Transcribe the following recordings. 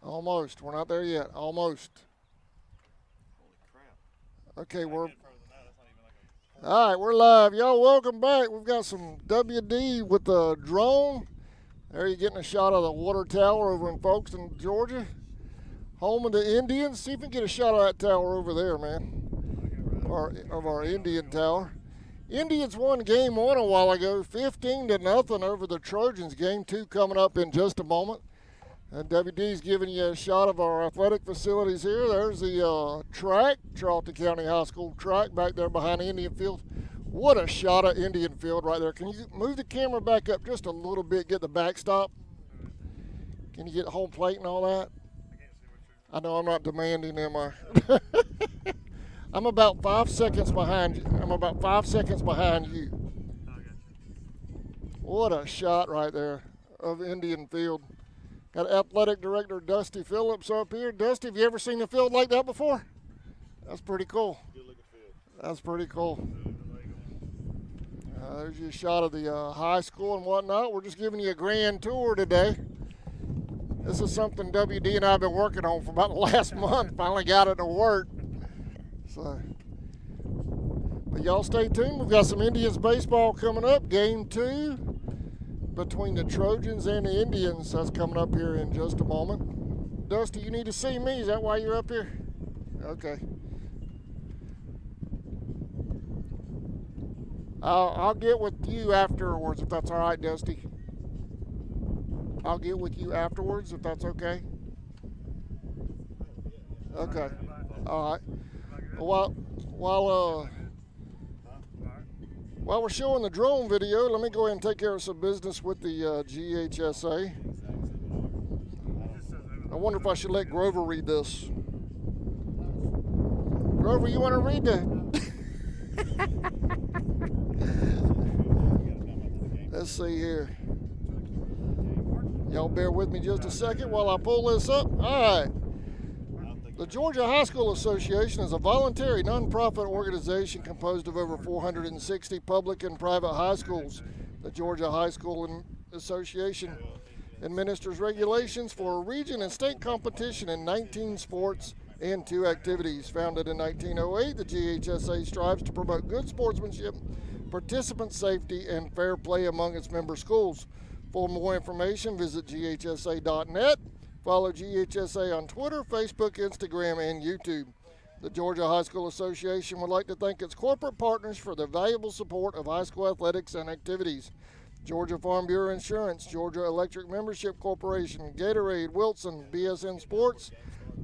Almost. We're not there yet. Almost. Holy crap. Okay, all right, we're live. Y'all, welcome back. We've got some WD with the drone. There you're getting a shot of the water tower over in Folkestone, Georgia. Home of the Indians. See if you can get a shot of that tower over there, man. Of our Indian tower. Indians won game 1 a while ago, 15-0 over the Trojans. Game 2 coming up in just a moment. And WD's giving you a shot of our athletic facilities here. There's the track, Charlton County High School track back there behind the Indian Field. What a shot of Indian Field right there. Can you move the camera back up just a little bit, get the backstop? Can you get the home plate and all that? I know I'm not demanding, am I? I'm about 5 seconds behind you. I'm about 5 seconds behind you. What a shot right there of Indian Field. Got Athletic Director Dusty Phillips up here. Dusty, have you ever seen a field like that before? That's pretty cool. Good looking field. That's pretty cool. There's your shot of the high school and whatnot. We're just giving you a grand tour today. This is something WD and I have been working on for about the last month. Finally got it to work. So, but y'all stay tuned. We've got some Indians baseball coming up. Game 2 between the Trojans and the Indians. That's coming up here in just a moment. Dusty, you need to see me. Is that why you're up here? Okay. I'll get with you afterwards if that's all right, Dusty. I'll get with you afterwards if that's okay. Okay. All right. While we're showing the drone video, let me go ahead and take care of some business with the GHSA. I wonder if I should let Grover read this. Grover, you want to read that? Let's see here. Y'all bear with me just a second while I pull this up. All right. The Georgia High School Association is a voluntary nonprofit organization composed of over 460 public and private high schools. The Georgia High School Association administers regulations for a region and state competition in 19 sports and 2 activities. Founded in 1908, the GHSA strives to promote good sportsmanship, participant safety, and fair play among its member schools. For more information, visit ghsa.net. Follow GHSA on Twitter, Facebook, Instagram, and YouTube. The Georgia High School Association would like to thank its corporate partners for their valuable support of high school athletics and activities. Georgia Farm Bureau Insurance, Georgia Electric Membership Corporation, Gatorade, Wilson, BSN Sports,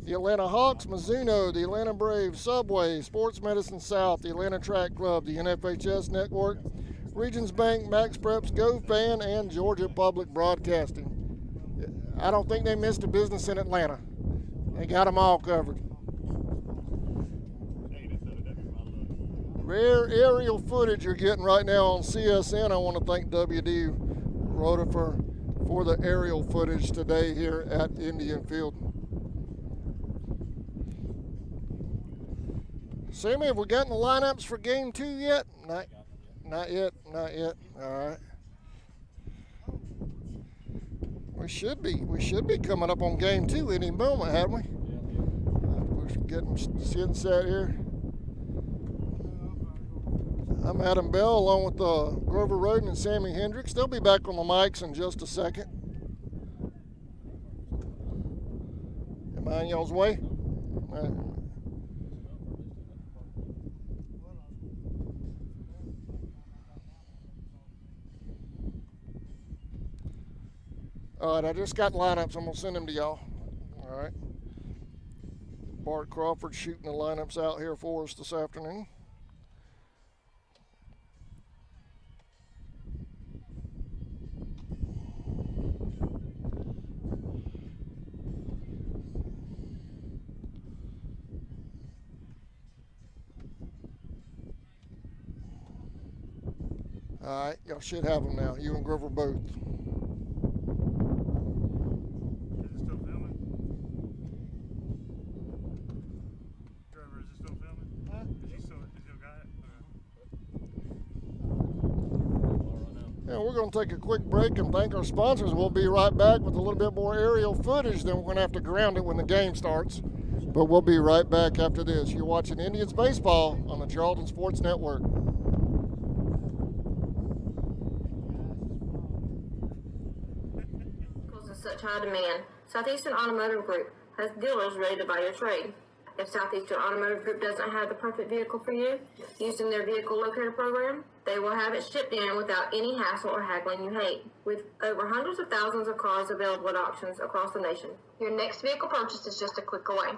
the Atlanta Hawks, Mizuno, the Atlanta Braves, Subway, Sports Medicine South, the Atlanta Track Club, the NFHS Network, Regions Bank, Max Preps, GoFan, and Georgia Public Broadcasting. I don't think they missed a business in Atlanta. They got them all covered. Rare aerial footage you're getting right now on CSN. I want to thank WD Rutherford for the aerial footage today here at Indian Field. Sammy, have we gotten the lineups for game 2 yet? Not yet. All right. We should be coming up on game 2 any moment, hadn't we? We're getting set here. I'm Adam Bell along with Grover Roden and Sammy Hendricks. They'll be back on the mics in just a second. Am I in y'all's way? All right, I just got lineups. I'm going to send them to y'all. All right. Bart Crawford shooting the lineups out here for us this afternoon. All right, y'all should have them now. You and Grover both. Now we're going to take a quick break and thank our sponsors. We'll be right back with a little bit more aerial footage. Then we're going to have to ground it when the game starts. But we'll be right back after this. You're watching Indians Baseball on the Charlton Sports Network. Vehicles in such high demand, Southeastern Automotive Group has dealers ready to buy your trade. If Southeastern Automotive Group doesn't have the perfect vehicle for you, using their vehicle locator program, they will have it shipped in without any hassle or haggling you hate. With over hundreds of thousands of cars available at auctions across the nation, your next vehicle purchase is just a click away.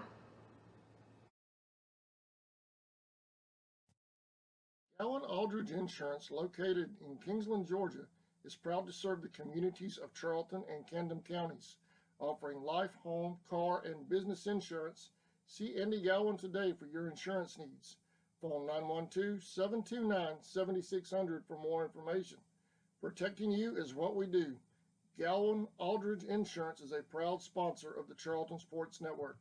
Allen Aldridge Insurance, located in Kingsland, Georgia, is proud to serve the communities of Charlton and Camden counties, offering life, home, car, and business insurance. See Andy Gowan today for your insurance needs. Phone 912-729-7600 for more information. Protecting you is what we do. Gowan Aldridge Insurance is a proud sponsor of the Charlton Sports Network.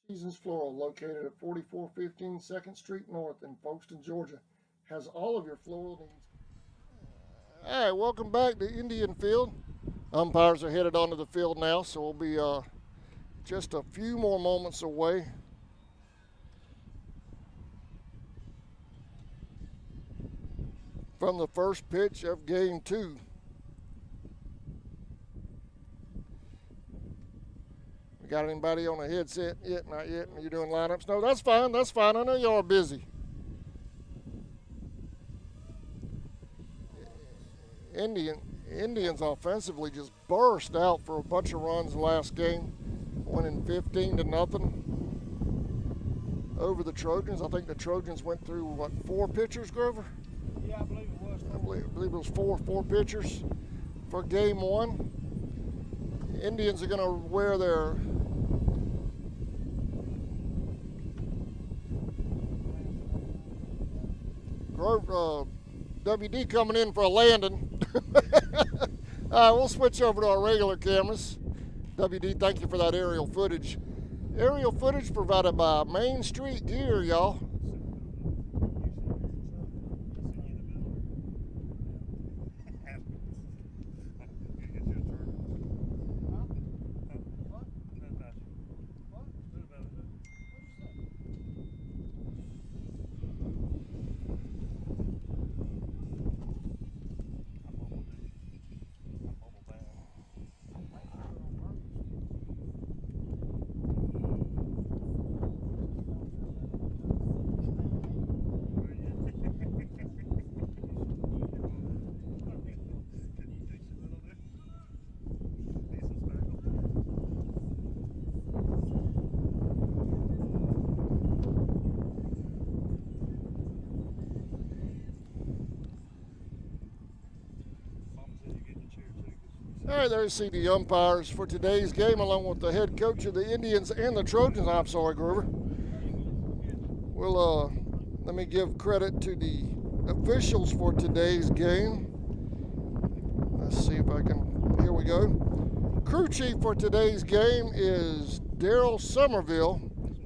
Four Seasons Floral, located at 4415 2nd Street North in Folkestone, Georgia, has all of your floral needs. All right, welcome back to Indian Field. Umpires are headed onto the field now, so we'll be just a few more moments away from the first pitch of Game 2. We got anybody on a headset yet? Not yet. Are you doing lineups? No, that's fine. That's fine. I know y'all are busy. Indians offensively just burst out for a bunch of runs last game, winning 15-0 over the Trojans. I think the Trojans went through, what, 4 pitchers, Grover? Yeah, I believe it was. I believe it was four pitchers for Game 1. The Indians are going to wear their WD coming in for a landing. We'll switch over to our regular cameras. WD, thank you for that aerial footage. Aerial footage provided by Main Street Gear, y'all. All right, there you see the umpires for today's game, along with the head coach of the Indians and the Trojans. I'm sorry, Grover. We'll let me give credit to the officials for today's game. Let's see if I can. Here we go. Crew chief for today's game is Daryl Somerville.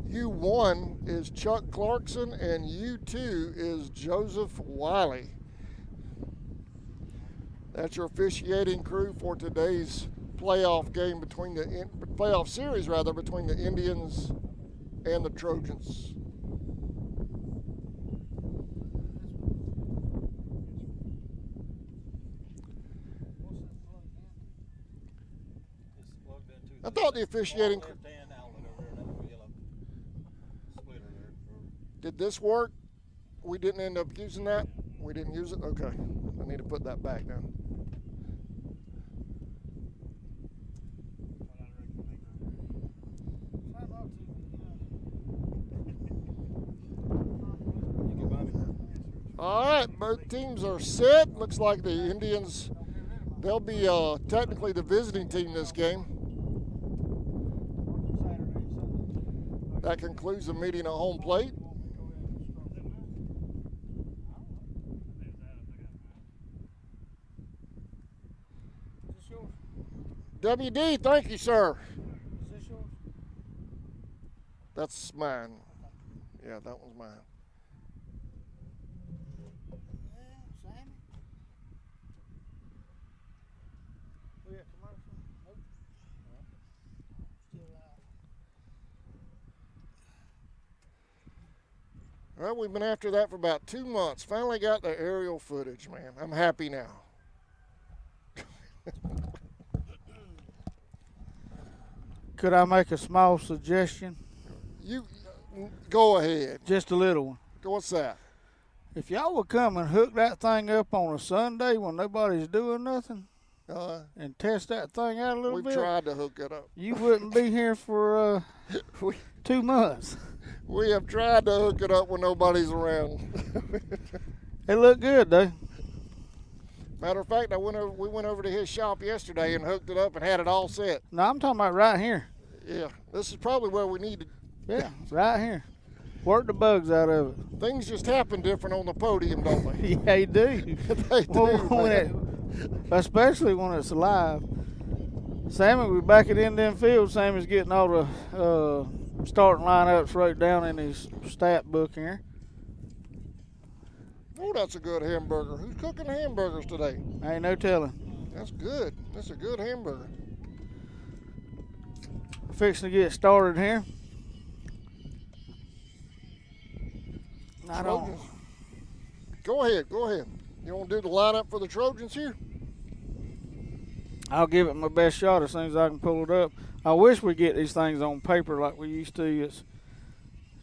U1 is Chuck Clarkson, and U2 is Joseph Wiley. That's your officiating crew for today's playoff game between the playoff series between the Indians and the Trojans. I thought the officiating. Did this work? We didn't end up using that? We didn't use it? Okay. I need to put that back now. All right, both teams are set. Looks like the Indians, they'll be technically the visiting team this game. That concludes the meeting at home plate. WD, thank you, sir. Is this yours? That's mine. Yeah, that one's mine. Sammy? We at commercial? Nope. Still live. Well, we've been after that for about 2 months. Finally got the aerial footage, man. I'm happy now. Could I make a small suggestion? You go ahead. Just a little one. What's that? If y'all would come and hook that thing up on a Sunday when nobody's doing nothing and test that thing out a little We've bit, tried to hook it up. you wouldn't be here for 2 months. We have tried to hook it up when nobody's around. It looked good, though. Matter of fact, we went over to his shop yesterday and hooked it up and had it all set. No, I'm talking about right here. Yeah, this is probably where we need to. Yeah, right here. Work the bugs out of it. Things just happen different on the podium, don't they? Yeah, they do. They do, Especially when it's alive. Sammy, we back it in them fields. Sammy's getting all the starting lineups wrote down in his stat book here. Oh, that's a good hamburger. Who's cooking hamburgers today? Ain't no telling. That's good. That's a good hamburger. Fixing to get started here. Trojans. Go ahead. You want to do the lineup for the Trojans here? I'll give it my best shot as soon as I can pull it up. I wish we get these things on paper like we used to. It's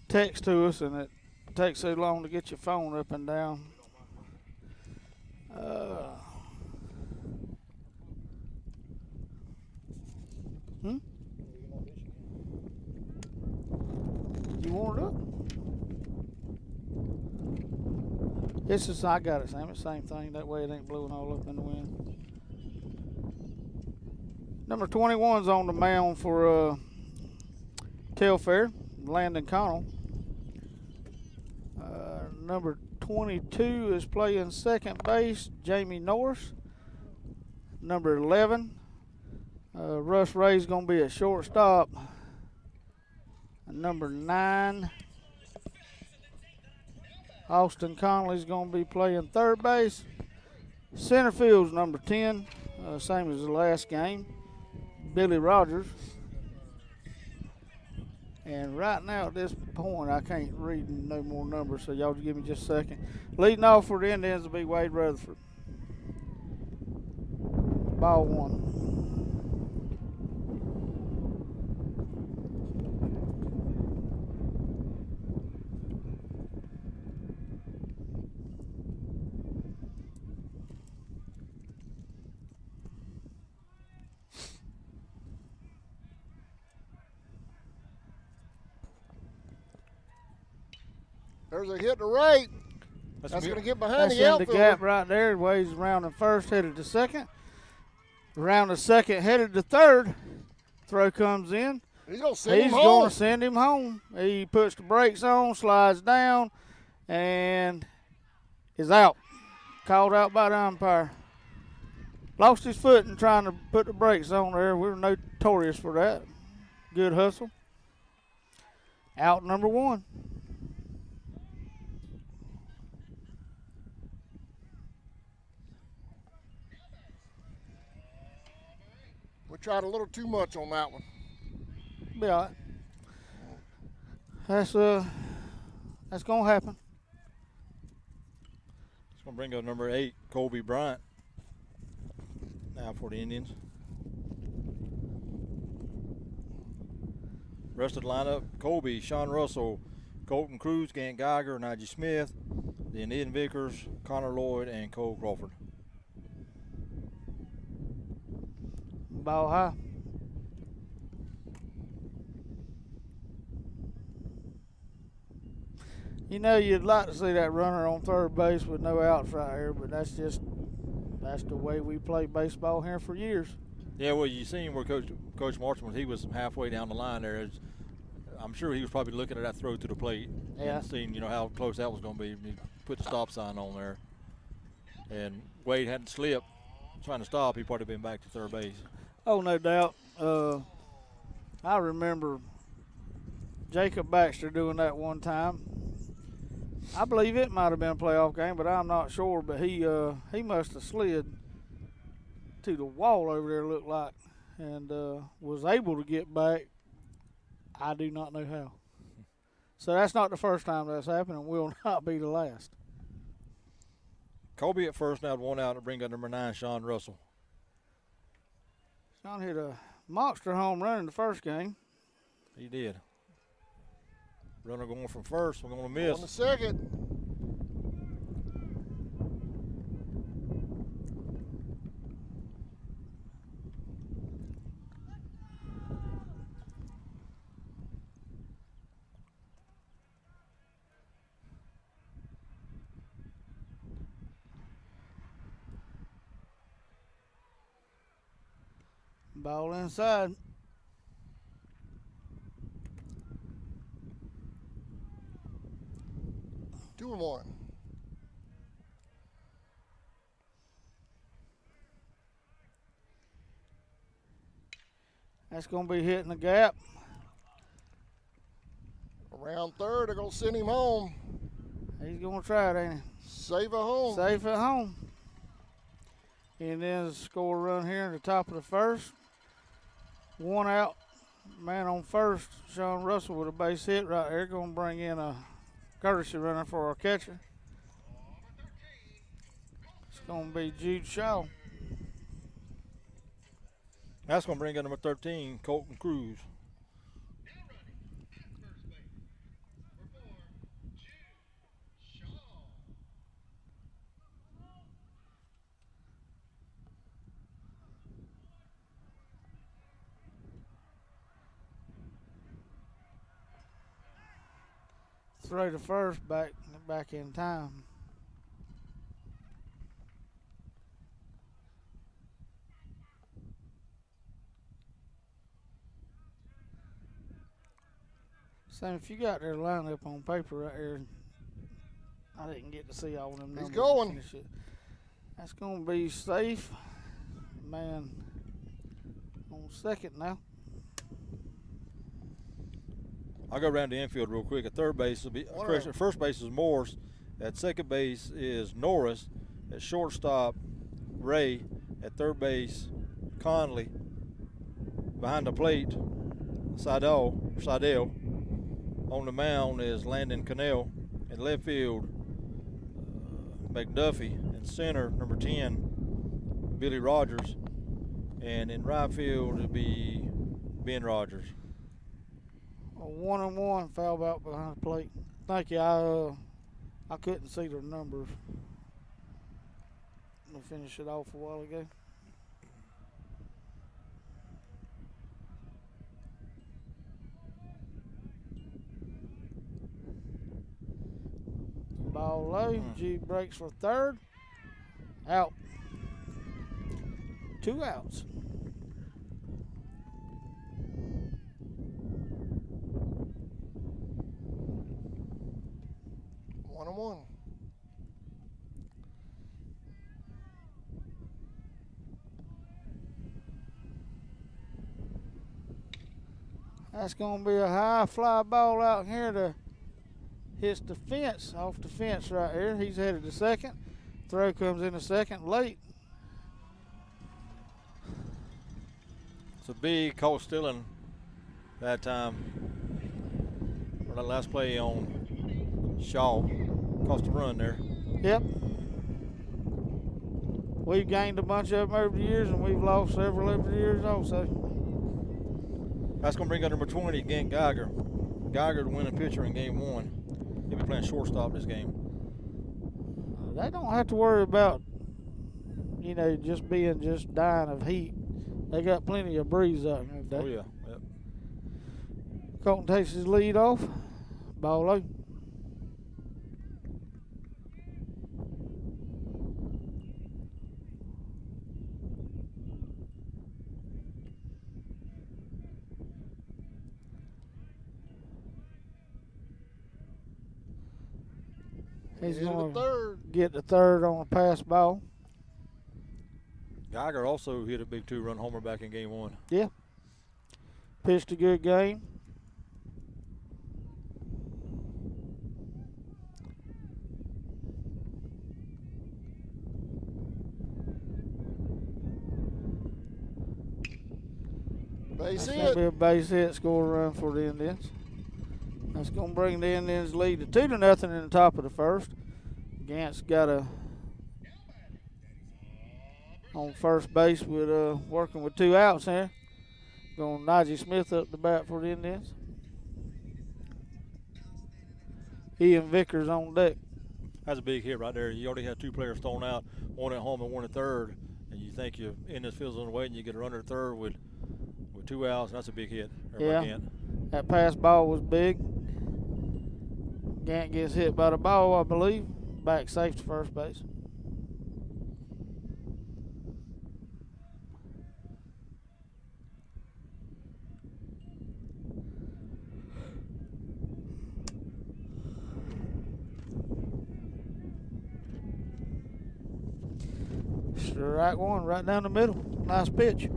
text to us, and it takes so long to get your phone up and down. You want it up? It's just, I got it, Sam. It's the same thing. That way it ain't blowing all up in the wind. Number 21's on the mound for Telfair, Landon Connell. Number 22 is playing second base, Jamie Norris. Number 11, Russ Ray's going to be at shortstop. And number 9, Austin Conley's going to be playing third base. Center field's number 10, same as the last game, Billy Rogers. And right now at this point, I can't read no more numbers, so y'all just give me just a second. Leading off for the Indians will be Wade Rutherford. Ball one. There's a hit to right. That's going to get behind That's the in outfielder. the gap right there. Wade's rounding first, headed to second. Round to second, headed to third. Throw comes in. He's going to send him home. He's going to send him home. He puts the brakes on, slides down, and is out. Called out by the umpire. Lost his foot in trying to put the brakes on there. We were notorious for that. Good hustle. Out number 1. We tried a little too much on that one. Be all right. That's gonna happen. It's going to bring up number 8, Colby Bryant, now for the Indians. Rest of the lineup: Colby, Sean Russell, Colton Cruz, Gant Geiger, Najee Smith, then Ian Vickers, Connor Lloyd, and Cole Crawford. Ball high. You know, you'd like to see that runner on third base with no outs right here, but that's the way we play baseball here for years. Yeah, well, you seen where Coach Martin was. He was halfway down the line there. I'm sure he was probably looking at that throw to the plate and seeing, how close that was going to be. He put the stop sign on there, and Wade hadn't slipped trying to stop. He probably been back to third base. Oh, no doubt. I remember Jacob Baxter doing that one time. I believe it might have been a playoff game, but I'm not sure. But he must have slid to the wall over there, looked like, and was able to get back. I do not know how. So that's not the first time that's happened, and will not be the last. Colby at first, now 1 out to bring up number 9, Sean Russell. Sean hit a monster home run in the first game. He did. Runner going from first. We're going to miss. On the second. Ball inside. Two and one. That's going to be hitting the gap. Around third, they're going to send him home. He's going to try it, ain't he? Safe at home. Safe at home. And then score a run here in the top of the first. 1 out. Man on first, Sean Russell with a base hit right there. Going to bring in a courtesy runner for our catcher. It's going to be Jude Shaw. That's going to bring in number 13, Colton Cruz. Throw to first, back in time. Sam, if you got their lineup on paper right here, I didn't get to see all of them numbers. He's going. To finish it. That's going to be safe. Man on second now. I'll go around the infield real quick. At third base, will be first base is Morse. At second base is Norris. At shortstop, Ray. At third base, Conley. Behind the plate, Seidel. On the mound is Landon Cannell. In left field, McDuffie. In center, number 10, Billy Rogers. And in right field, it'll be Ben Rogers. A 1-1 foul out behind the plate. Thank you. I couldn't see the numbers. Let me finish it off a while ago. Ball low. G breaks for third. Out. 2 outs. One. That's going to be a high fly ball out here to hits the fence, off the fence right here. He's headed to second. Throw comes in a second late. It's a big caught stealing that time. For that last play on Shaw. Cost a run there. Yep. We've gained a bunch of them over the years, and we've lost several over the years also. That's going to bring up number 20, Gant Geiger. Geiger, the winning pitcher in game 1. He'll be playing shortstop this game. They don't have to worry about, just dying of heat. They got plenty of breeze out here today. Oh, yeah. Yep. Colton takes his lead off. Ball low. He's going to get the third on a pass ball. Geiger also hit a big 2-run homer back in game 1. Yeah. Pitched a good game. Base That's hit. going to be a base hit, score run for the Indians. That's going to bring the Indians lead to 2-0 in the top of the first. Gant's got a on first base with working with 2 outs here. Going Najee Smith up the bat for the Indians. Ian Vickers on deck. That's a big hit right there. You already had 2 players thrown out, one at home and one at third, and you think you in this field's on the way, and you get a runner at third with 2 outs. That's a big hit. Yeah, that pass ball was big. Gant gets hit by the ball, I believe. Back safe to first base. Strike one, right down the middle. Nice pitch.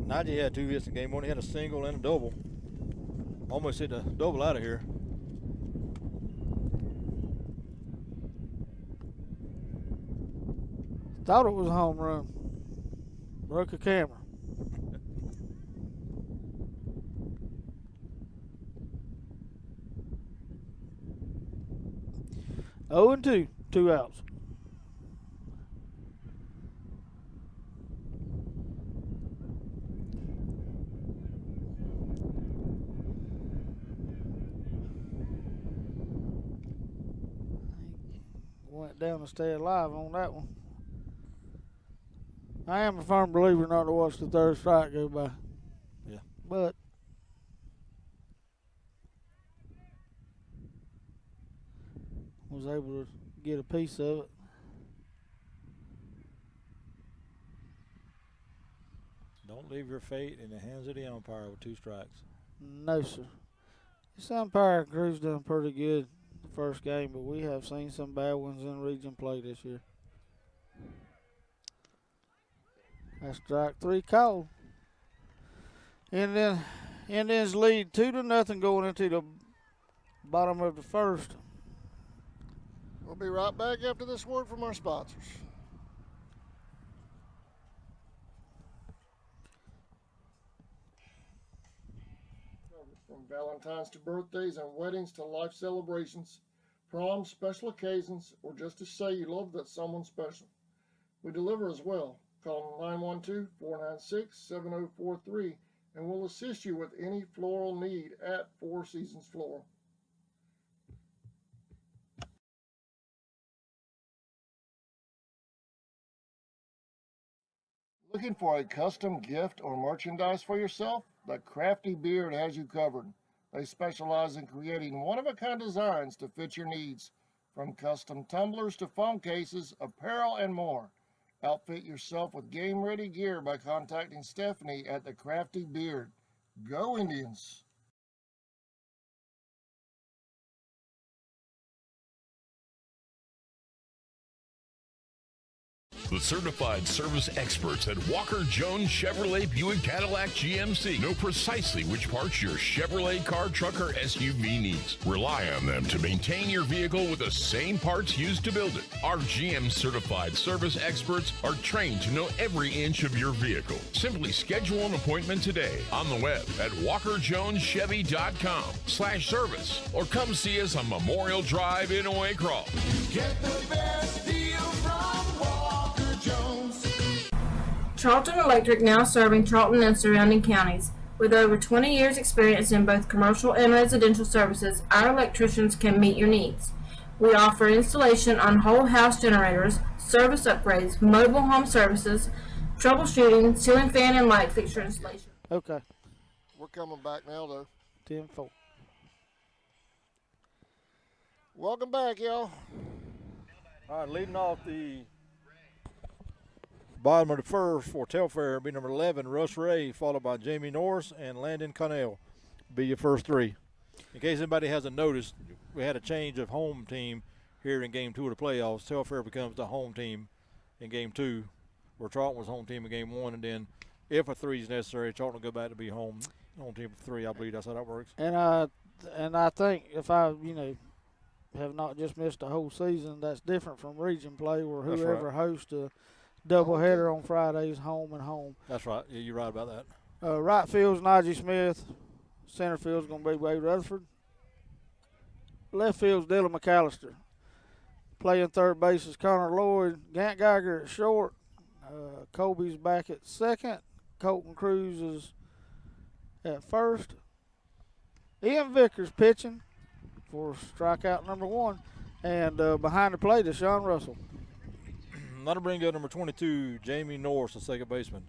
Najee had 2 hits in game 1. He had a single and a double. Almost hit a double out of here. Thought it was a home run. Broke a camera. Oh and 2, 2 outs. Went down to stay alive on that one. I am a firm believer not to watch the third strike go by. Yeah. But was able to get a piece of it. Don't leave your fate in the hands of the umpire with 2 strikes. No, sir. This umpire crew's done pretty good the first game, but we have seen some bad ones in region play this year. That's strike 3 called. And then Indians lead 2-0 going into the bottom of the first. We'll be right back after this word from our sponsors. From Valentine's to birthdays and weddings to life celebrations, proms, special occasions, or just to say you love that someone special. We deliver as well. Call 912-496-7043 and we'll assist you with any floral need at Four Seasons Floral. Looking for a custom gift or merchandise for yourself? The Crafty Beard has you covered. They specialize in creating one-of-a-kind designs to fit your needs, from custom tumblers to phone cases, apparel, and more. Outfit yourself with game-ready gear by contacting Stephanie at the Crafty Beard. Go Indians! The certified service experts at Walker Jones Chevrolet Buick Cadillac GMC know precisely which parts your Chevrolet car, truck, or SUV needs. Rely on them to maintain your vehicle with the same parts used to build it. Our GM certified service experts are trained to know every inch of your vehicle. Simply schedule an appointment today on the web at walkerjoneschevy.com/service or come see us on Memorial Drive in Waycross. Get the best deal from Walker Jones. Charlton Electric now serving Charlton and surrounding counties. With over 20 years experience in both commercial and residential services, our electricians can meet your needs. We offer installation on whole house generators, service upgrades, mobile home services, troubleshooting, ceiling fan and light fixture installation. Okay, We're coming back now, though. 10-4. Welcome back, y'all. All right, leading off the bottom of the first for Telfair, be number 11, Russ Ray, followed by Jamie Norris and Landon Connell. Be your first 3. In case anybody hasn't noticed, we had a change of home team here in Game 2 of the playoffs. Telfair becomes the home team in Game 2, where Charlton was home team in Game 1, and then if a 3 is necessary, Charlton will go back to be home team for 3. I believe that's how that works. And I think if I, have not just missed a whole season, that's different from region play where That's whoever right. hosts a Doubleheader on Fridays, home and home. That's right. Yeah, you're right about that. Right field's Najee Smith. Center field's going to be Wade Rutherford. Left field's Dylan McAllister. Playing third base is Connor Lloyd. Gant Geiger at short. Colby's back at second. Colton Cruz is at first. Ian Vickers pitching for strikeout number 1. And behind the plate is Sean Russell. That'll bring up number 22, Jamie Norris, the second baseman.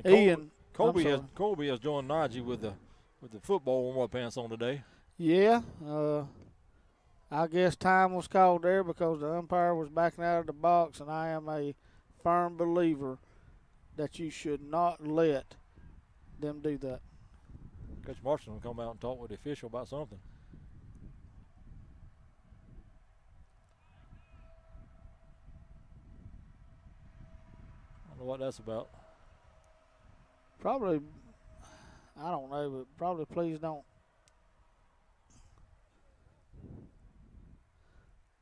And Colby has joined Najee with the football warm-up pants on today. Yeah, I guess time was called there because the umpire was backing out of the box, and I am a firm believer that you should not let them do that. Coach Marshall will come out and talk with the official about something. I don't know what that's about. Probably, I don't know, but probably please don't.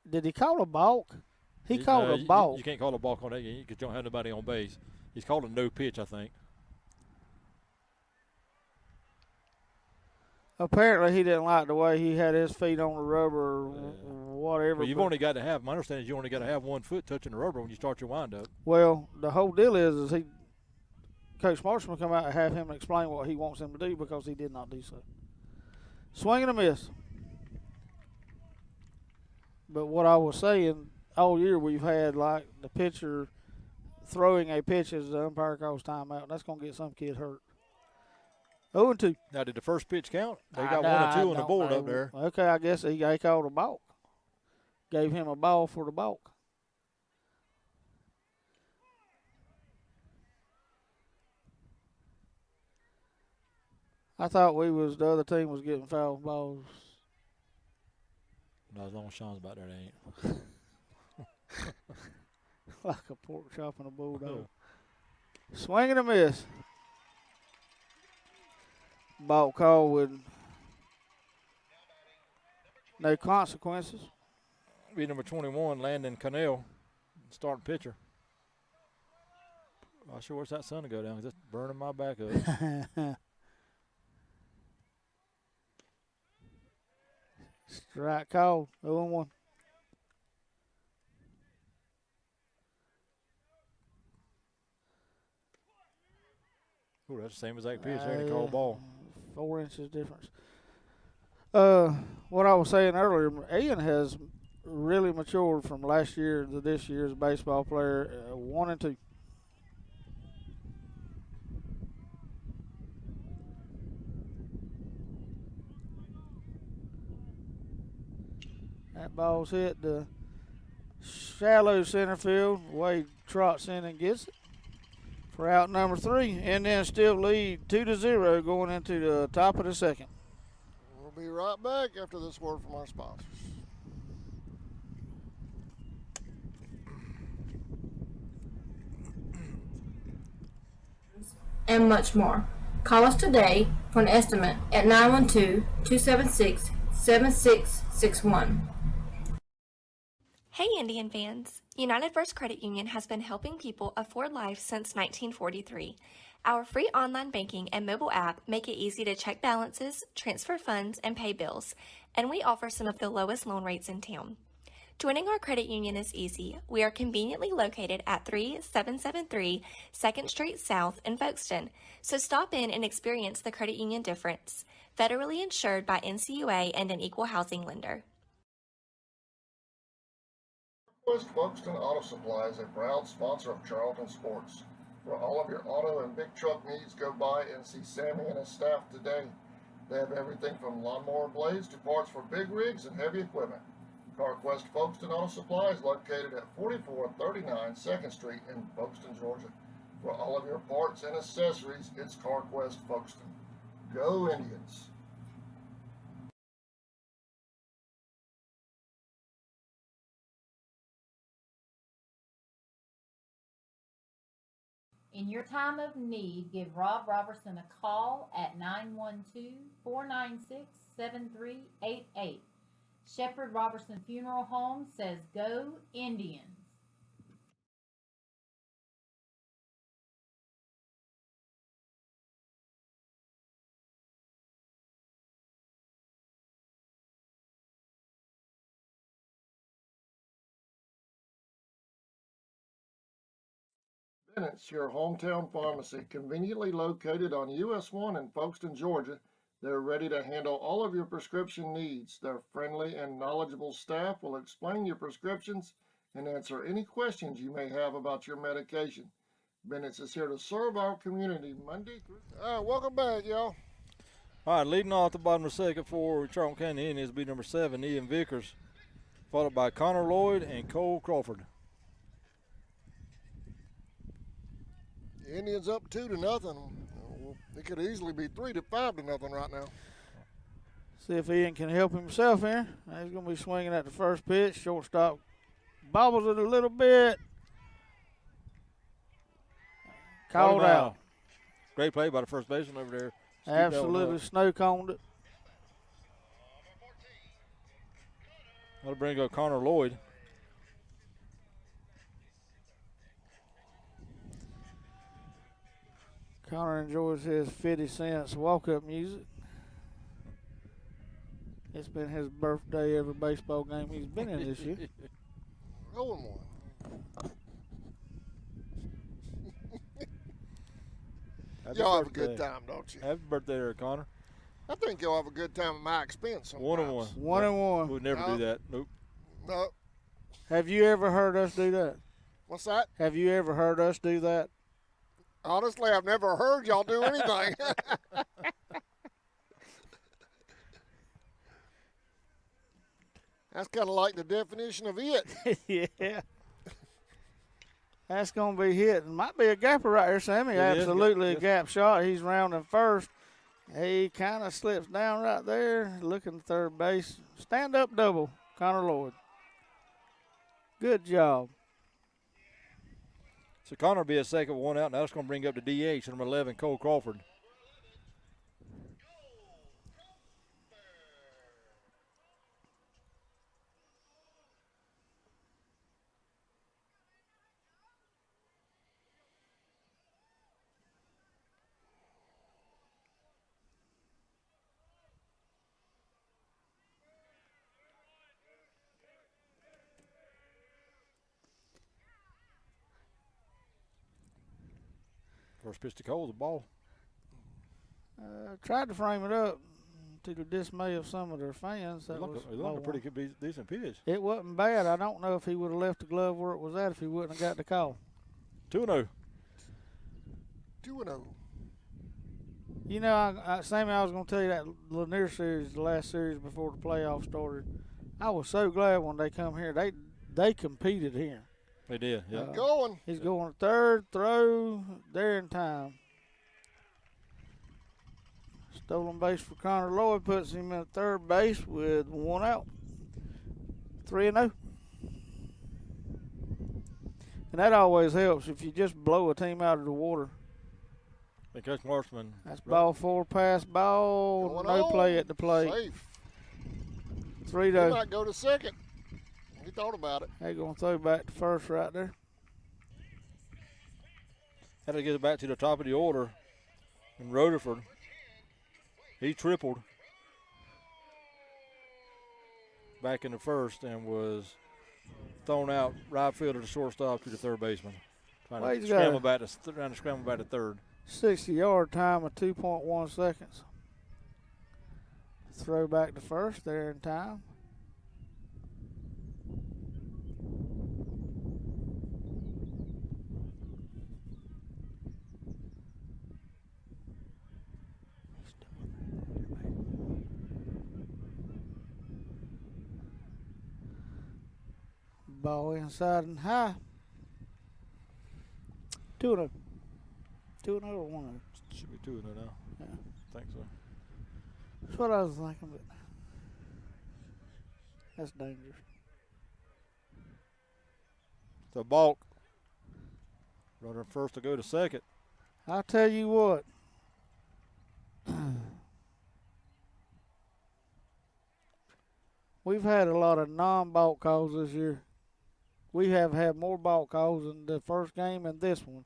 Did he call a balk? He called a balk. You can't call a balk on that game because you don't have nobody on base. He's called a no pitch, I think. Apparently, he didn't like the way he had his feet on the rubber or whatever. Well, you've only got to have, my understanding is you only got to have 1 foot touching the rubber when you start your windup. Well, the whole deal is Coach Marshall will come out and have him explain what he wants him to do because he did not do so. Swing and a miss. But what I was saying, all year we've had like the pitcher throwing a pitch as the umpire calls timeout. That's going to get some kid hurt. 0-2. Now, did the first pitch count? They got 1 and 2 on the board up there. Okay, I guess he called a balk. Gave him a ball for the balk. I thought the other team was getting foul balls. No, as long as Sean's about there, they ain't. Like a pork chop and a bulldog. Swing and a miss. Ball call with no consequences. Be number 21, Landon Cannell, starting pitcher. I sure wish that sun to go down because it's burning my back up. Strike call, 0-1. Ooh, that's the same exact pitch. They ain't call ball. 4 inches difference. What I was saying earlier, Ian has really matured from last year to this year as a baseball player. 1 and 2. That ball's hit the shallow center field. Wade trots in and gets it for out number 3, and then still lead 2-0 going into the top of the second. We'll be right back after this word from our sponsors. And much more. Call us today for an estimate at 912-276-7661. Hey Indian fans! United First Credit Union has been helping people afford life since 1943. Our free online banking and mobile app make it easy to check balances, transfer funds, and pay bills, and we offer some of the lowest loan rates in town. Joining our credit union is easy. We are conveniently located at 3773 2nd Street South in Folkestone, so stop in and experience the credit union difference. Federally insured by NCUA and an equal housing lender. West Folkestone Auto Supply is a proud sponsor of Charlton Sports. For all of your auto and big truck needs, go by and see Sammy and his staff today. They have everything from lawnmower blades to parts for big rigs and heavy equipment. CarQuest Folkestone Auto Supply is located at 4439 2nd Street in Folkestone, Georgia. For all of your parts and accessories, it's CarQuest Folkestone. Go Indians! In your time of need, give Rob Robertson a call at 912-496-7388. Shepherd Robertson Funeral Home says go Indians. Bennett's, your hometown pharmacy, conveniently located on US 1 in Folkestone, Georgia. They're ready to handle all of your prescription needs. Their friendly and knowledgeable staff will explain your prescriptions and answer any questions you may have about your medication. Bennett's is here to serve our community Monday through. All right, welcome back, y'all. All right, leading off the bottom of the second for Charlton County Indians be number 7, Ian Vickers, followed by Connor Lloyd and Cole Crawford. The Indians up 2-0. It could easily be 3-5 right now. See if Ian can help himself here. He's going to be swinging at the first pitch. Shortstop bobbles it a little bit. Called out. Great play by the first baseman over there. Absolutely snow-coned it. That'll bring up Connor Lloyd. Connor enjoys his 50 cents walk-up music. It's been his birthday every baseball game he's been in this year. Rolling one. Y'all have a good time, don't you? Happy birthday there, Connor. I think y'all have a good time at my expense sometimes. 1-1. 1-1. We'd never do that. Nope. No. Have you ever heard us do that? What's that? Have you ever heard us do that? Honestly, I've never heard y'all do anything. That's kind of like the definition of it. Yeah. That's going to be hit. It might be a gapper right here, Sammy. It Absolutely is. a gap shot. He's rounding first. He kind of slips down right there, looking third base. Stand-up double, Connor Lloyd. Good job. So Connor will be a second, one out. Now that's going to bring up the DH, number 11, Cole Crawford. First pitch to Cole, the ball. Tried to frame it up to the dismay of some of their fans. It looked a pretty good, decent pitch. It wasn't bad. I don't know if he would have left the glove where it was at if he wouldn't have got the call. 2-0. 2-0. You know, Sammy, I was going to tell you that Lanier series, the last series before the playoffs started, I was so glad when they come here. They competed here. They did, yeah. Going. He's going to third, throw, there in time. Stolen base for Connor Lloyd puts him at third base with one out. 3-0. And that always helps if you just blow a team out of the water. And Coach Marshman. That's ball 4, pass ball, Going no on. play at the plate. Safe. 3-0. He might go to second. He thought about it. They're going to throw back to first right there. Had to get it back to the top of the order. And Rutherford, he tripled back in the first and was thrown out right field to the shortstop to the third baseman. Trying to scramble back to third. 60-yard time of 2.1 seconds. Throw back to first there in time. Ball inside and high. 2-0. 2-0 or 1-0? Should be 2-0 now. Yeah. I think so. That's what I was thinking, but that's dangerous. So Balk running first to go to second. I'll tell you what. We've had a lot of non-balk calls this year. We have had more balk calls in the first game and this one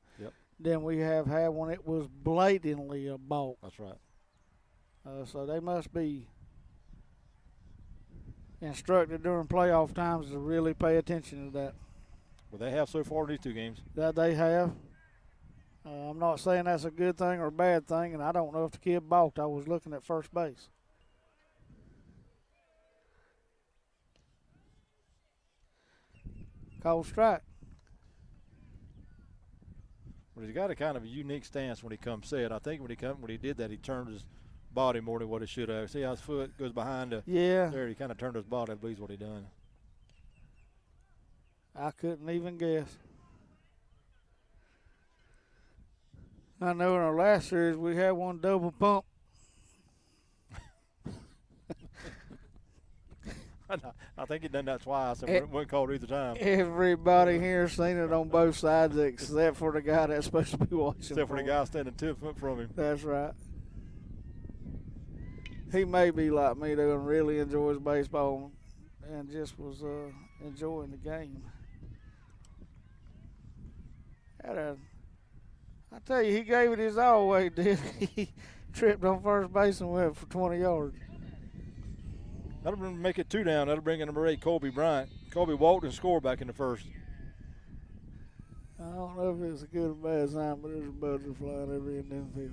than we have had when it was blatantly a balk. That's right. So they must be instructed during playoff times to really pay attention to that. Well, they have so far in these 2 games. That they have. I'm not saying that's a good thing or a bad thing, and I don't know if the kid balked. I was looking at first base. Cold strike. But he's got a kind of a unique stance when he comes set. I think when he did that, he turned his body more than what he should have. See how his foot goes behind the there. He kind of turned his body. I believe what he done. I couldn't even guess. I know in our last series we had one double pump. I think he done that twice and wasn't called either time. Everybody here seen it on both sides except for the guy that's supposed to be watching. Except for the guy standing 10 foot from him. That's right. He may be like me though and really enjoys baseball and just was enjoying the game. I tell you, he gave it his all way, did he? Tripped on first base and went for 20 yards. That'll make it 2 down. That'll bring in number 8, Colby Bryant. Colby walked and scored back in the first. I don't know if it's a good or bad sign, but there's a buzzer flying every in the infield.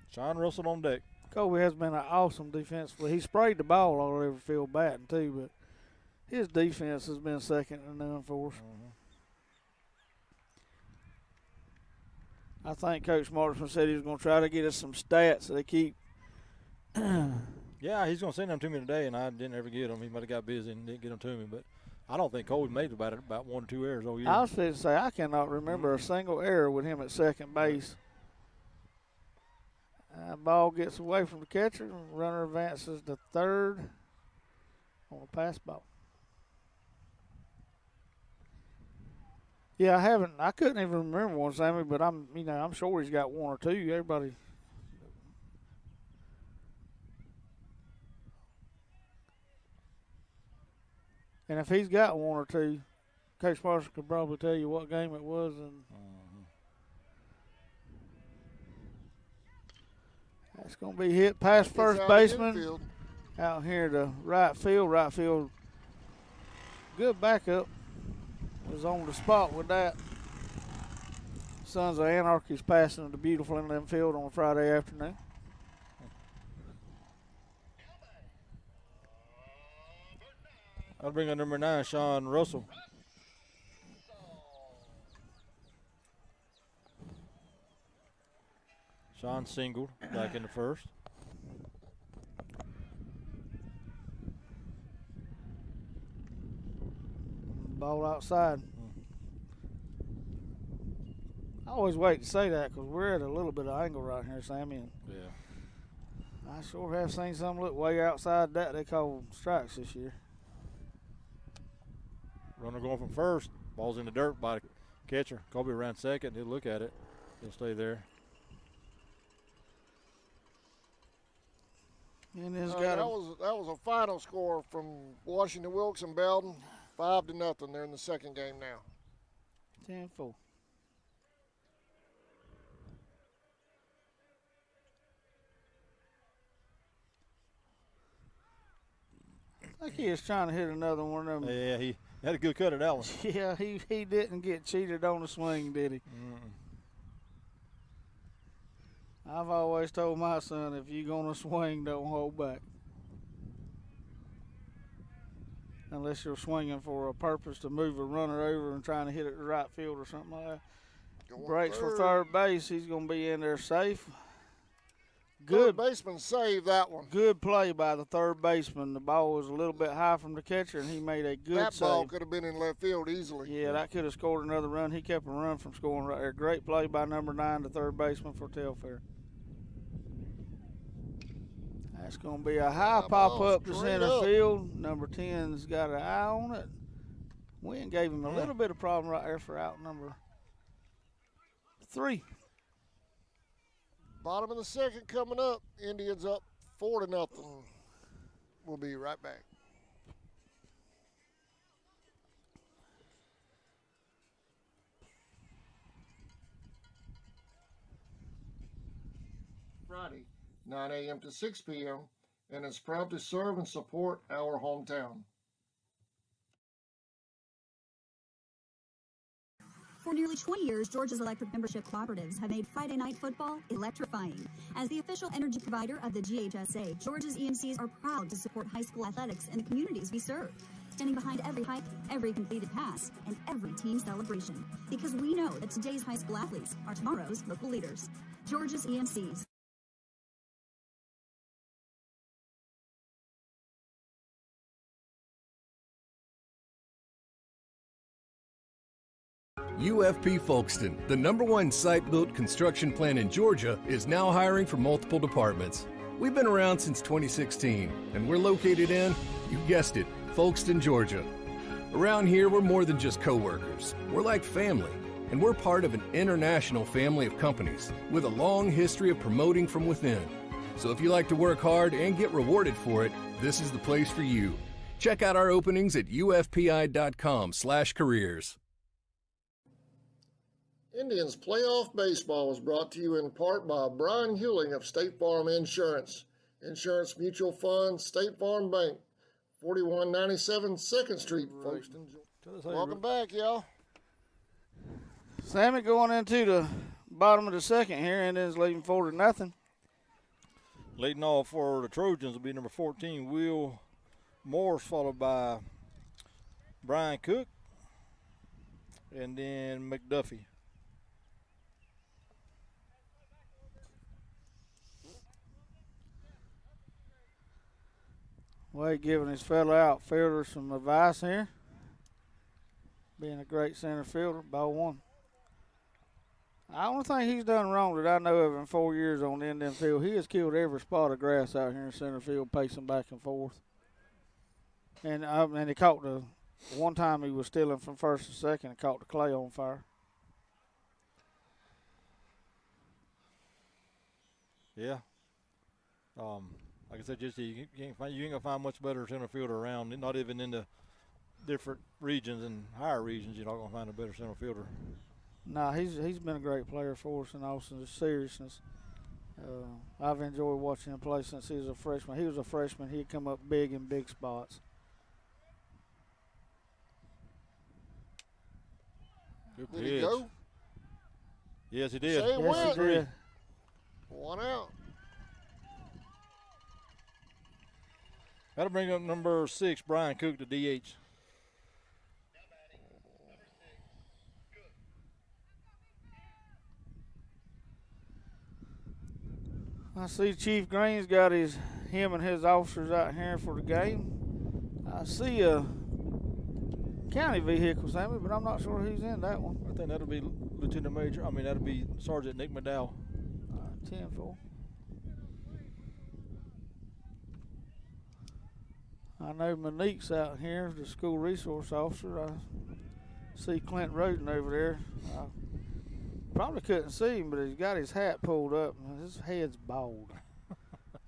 Sean Russell on deck. Colby has been an awesome defensively. He sprayed the ball all over the field batting too, but his defense has been second to none for us. I think Coach Martin said he was going to try to get us some stats that keep. Yeah, he's going to send them to me today, and I didn't ever get them. He might have got busy and didn't get them to me, but I don't think Colby made about 1 or 2 errors all year. I was going to say I cannot remember a single error with him at second base. Ball gets away from the catcher, runner advances to third on a pass ball. Yeah, I couldn't even remember one, Sammy, but I'm sure he's got 1 or 2. Everybody. And if he's got 1 or 2, Coach Marshall could probably tell you what game it was. And that's going to be hit past first baseman. Out here to right field. Right field. Good backup. Was on the spot with that. Sons of Anarchy's passing to beautiful inland field on a Friday afternoon. I'll bring in number 9, Sean Russell. Sean singled back in the first. Ball outside. I always wait to say that because we're at a little bit of angle right here, Sammy. And I sure have seen some look way outside that they call strikes this year. Runner going from first. Ball's in the dirt by the catcher. Colby around second. He'll look at it. He'll stay there. And that was a final score from Washington Wilkes and Belden. 5-0. They're in the second game now. 10-4. I think he was trying to hit another one of them. Yeah, he had a good cut at that one. Yeah, he didn't get cheated on the swing, did he? I've always told my son, if you're going to swing, don't hold back. Unless you're swinging for a purpose to move a runner over and trying to hit it to right field or something like that. Breaks for third base. He's going to be in there safe. Good. Third baseman saved that one. Good play by the third baseman. The ball was a little bit high from the catcher, and he made a good that save. That ball could have been in left field easily. Yeah, that could have scored another run. He kept a run from scoring right there. Great play by number 9, the third baseman for Telfair. That's going to be a high pop-up to center field. Number 10's got an eye on it. Wynn gave him a little bit of problem right there for out number 3. Bottom of the second coming up. Indians up 4-0. We'll be right back. Friday, 9 a.m. to 6 p.m., and is proud to serve and support our hometown. For nearly 20 years, Georgia's electric membership cooperatives have made Friday night football electrifying. As the official energy provider of the GHSA, Georgia's EMCs are proud to support high school athletics in the communities we serve, standing behind every hike, every completed pass, and every team celebration. Because we know that today's high school athletes are tomorrow's local leaders. Georgia's EMCs. UFP Folkestone, the #1 site-built construction plant in Georgia, is now hiring for multiple departments. We've been around since 2016, and we're located in, you guessed it, Folkestone, Georgia. Around here, we're more than just co-workers. We're like family, and we're part of an international family of companies with a long history of promoting from within. So if you like to work hard and get rewarded for it, this is the place for you. Check out our openings at ufpi.com/careers. Indians Playoff Baseball was brought to you in part by Brian Hewling of State Farm Insurance, Insurance Mutual Fund, State Farm Bank, 4197 2nd Street, Folkestone. Welcome back, y'all. Sammy going into the bottom of the second here, and is leading 4-0. Leading off for the Trojans will be number 14, Will Morris, followed by Brian Cook, and then McDuffie. Wade giving his fellow outfielder some advice here. Being a great center fielder, ball one. The only thing he's done wrong that I know of in 4 years on the Indian field, he has killed every spot of grass out here in center field, pacing back and forth. And he caught the one time he was stealing from first to second and caught the clay on fire. Yeah. Like I said, just you ain't gonna find much better center fielder around. Not even in the different regions and higher regions, you're not gonna find a better center fielder. Nah, he's been a great player for us in Austin's seriousness. I've enjoyed watching him play since he was a freshman. He was a freshman. He'd come up big in big spots. Good Did pitch. he go? Yes, he did. Say it Yes, went. he did. One out. That'll bring up number 6, Brian Cook, to DH. I see Chief Green's got him and his officers out here for the game. I see a county vehicle, Sammy, but I'm not sure who's in that one. I think that'll be Lieutenant Major. That'll be Sergeant Nick McDowell. 10-4. I know Monique's out here, the school resource officer. I see Clint Roden over there. I probably couldn't see him, but he's got his hat pulled up. And his head's bald. I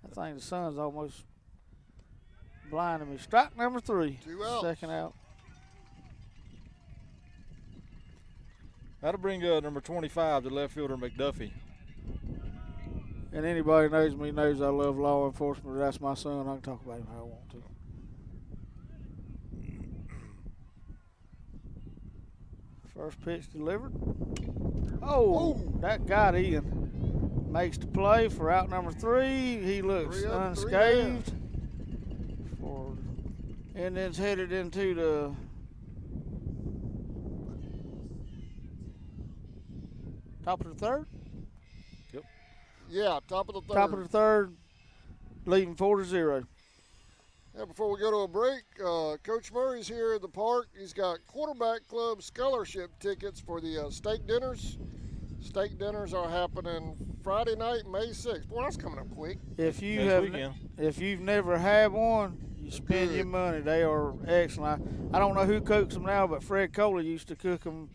think the sun's almost blinding me. Strike number 3. 2 outs. Second out. That'll bring number 25, the left fielder McDuffie. And anybody who knows me knows I love law enforcement. That's my son. I can talk about him how I want to. First pitch delivered. Oh, that got in. Makes the play for out number 3. He looks 3 up, 3 unscathed. And then's headed into the top of the third. Yeah, top of the third. Top of the third, leading 4-0. Yeah, before we go to a break, Coach Murray's here at the park. He's got quarterback club scholarship tickets for the steak dinners. Steak dinners are happening Friday night, May 6th. Boy, that's coming up quick. If you Next have, weekend. if you've never had one, you spend your money. They are excellent. I don't know who cooks them now, but Fred Coley used to cook them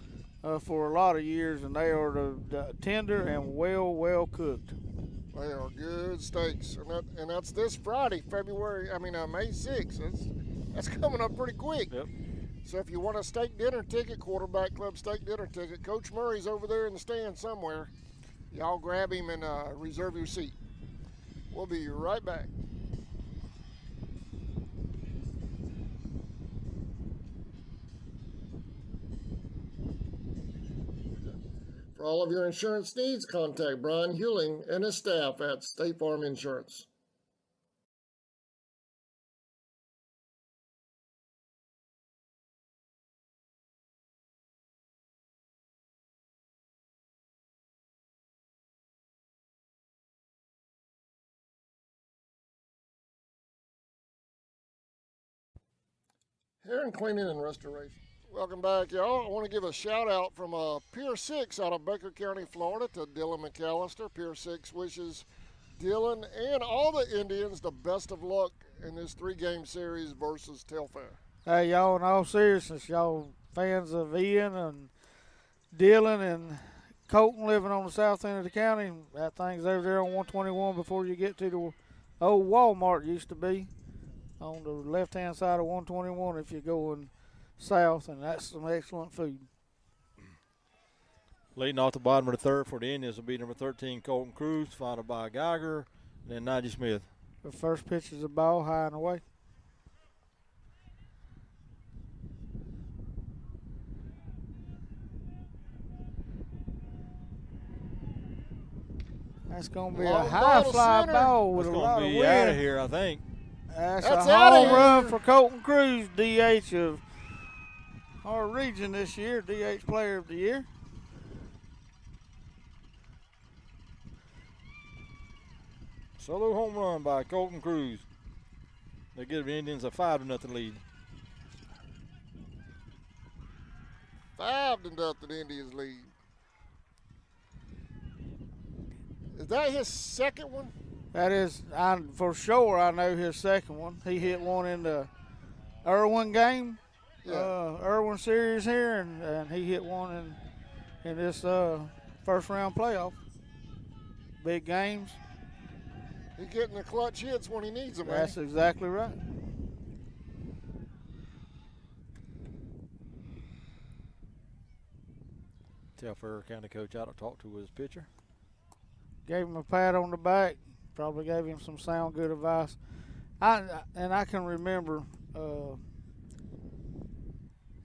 for a lot of years, and they are the tender and well cooked. They are good steaks, and that's this Friday, May 6th. That's coming up pretty quick. Yep. So if you want a steak dinner ticket, Quarterback Club steak dinner ticket, Coach Murray's over there in the stand somewhere. Y'all grab him and reserve your seat. We'll be right back. For all of your insurance needs, contact Brian Hewling and his staff at State Farm Insurance. Hair and cleaning and restoration. Welcome back, y'all. I want to give a shout out from Pier 6 out of Baker County, Florida to Dylan McAllister. Pier 6 wishes Dylan and all the Indians the best of luck in this 3-game series versus Telfair. Hey, y'all, in all seriousness, y'all fans of Ian and Dylan and Colton living on the south end of the county, that thing's over there on 121 before you get to the old Walmart used to be on the left-hand side of 121 if you're going south, and that's some excellent food. Leading off the bottom of the third for the Indians will be number 13, Colton Cruz, followed by Geiger, and then Najee Smith. The first pitch is a ball high and away. That's going to be a high fly ball with a lot of wind. That's going to be out of here, I think. That's a home run for Colton Cruz, DH of our region this year, DH Player of the Year. Solo home run by Colton Cruz. They give the Indians a 5-0 lead. 5-0 Indians lead. Is that his second one? That is, for sure, I know his second one. He hit one in the Irwin game, Irwin series here, and he hit one in this first round playoff. Big games. He's getting the clutch hits when he needs them. That's exactly right. Telfair County coach out to talk to his pitcher. Gave him a pat on the back. Probably gave him some sound good advice. I can remember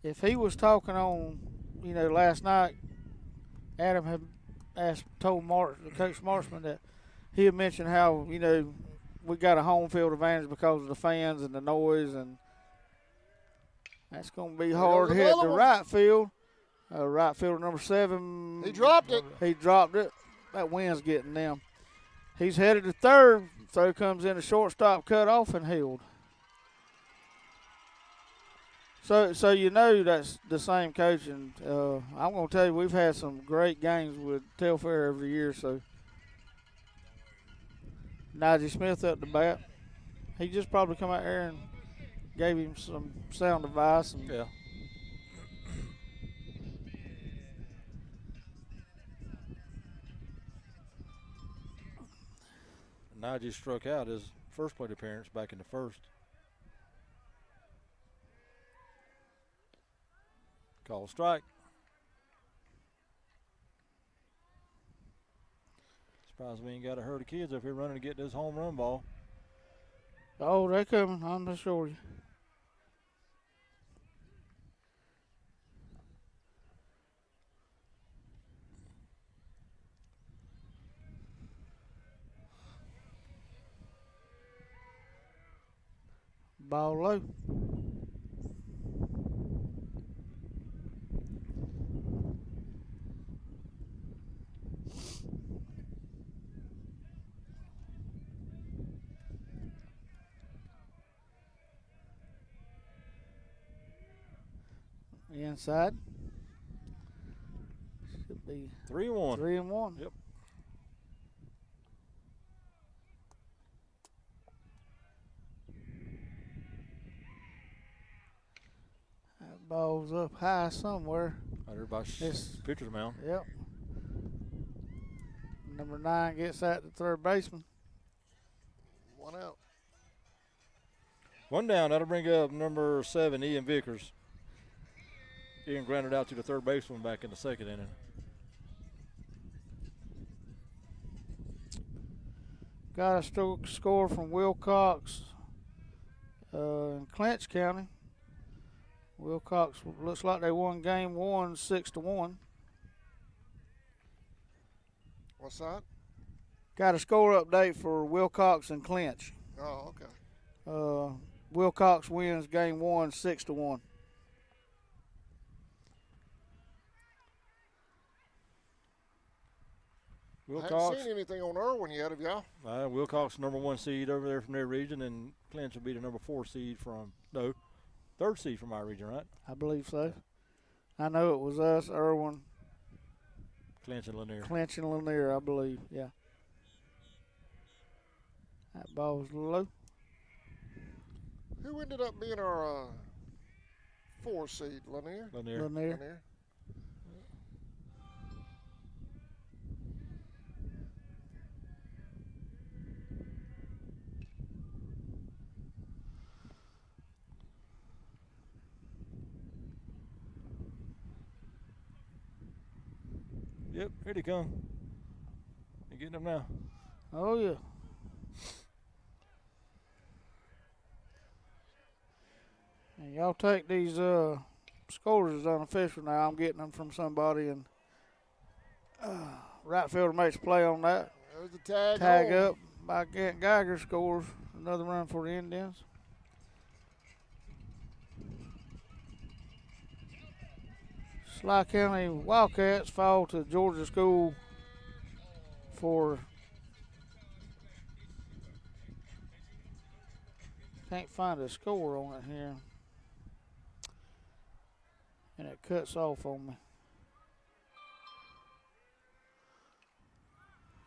if he was talking on, last night, Adam had told Coach Marshman that he had mentioned how, we got a home field advantage because of the fans and the noise, and that's going to be hard to hit the right field. Right fielder number 7. He dropped it. He dropped it. That wind's getting them. He's headed to third. Throw comes in, a shortstop cut off and held. So that's the same coach, and I'm going to tell you, we've had some great games with Telfair every year. So Najee Smith up the bat. He just probably come out there and gave him some sound advice. And yeah. Najee struck out his first plate appearance back in the first. Call strike. Surprised we ain't got a herd of kids up here running to get this home run ball. Oh, they're coming. I'm not sure. Ball low. Inside. Should be 3-1. 3-1. Yep. That ball's up high somewhere. Right there by pitcher's mound. Yep. Number 9 gets that to third baseman. 1 out. 1 down. That'll bring up number 7, Ian Vickers. Ian grounded out to the third baseman back in the second inning. Got a score from Wilcox in Clinch County. Wilcox looks like they won game 1 6-1. What's that? Got a score update for Wilcox and Clinch. Oh, okay. Wilcox wins game 1 6-1. I Wilcox. haven't seen anything on Irwin yet, have y'all? Wilcox, number 1 seed over there from their region, and Clinch will be the number 4 seed from, no, 3rd seed from our region, right? I believe so. I know it was us, Irwin, Clinch and Lanier. Clinch and Lanier, I believe, yeah. That ball was low. Who ended up being our 4 seed? Lanier? Lanier. Yep, here they come. They're getting them now. Oh, yeah. And y'all take these scores as unofficial now. I'm getting them from somebody, and right fielder makes a play on that. There's the tag. Tag home. up by Kent Geiger, scores another run for the Indians. Sly County Wildcats fall to Georgia School for, can't find a score on it here, and it cuts off on me.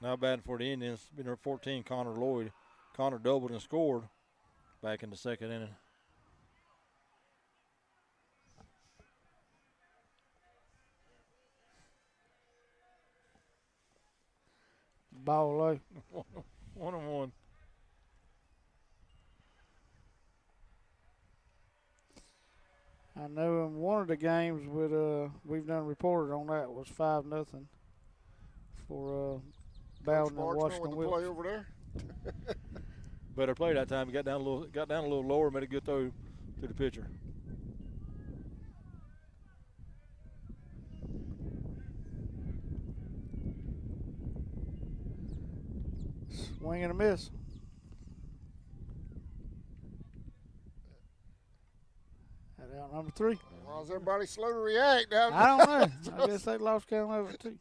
Now batting for the Indians, been number 14, Connor Lloyd. Connor doubled and scored back in the second inning. Ball low. 1-1. I know in one of the games with we've done reported on that was 5-0 for Bowden and Washington with the play Wilkes. over there. Better play that time. He got down a little lower, made a good throw to the pitcher. Swing and a miss. That out number 3. Why is everybody slow to react? I don't know. I guess they lost count of it too.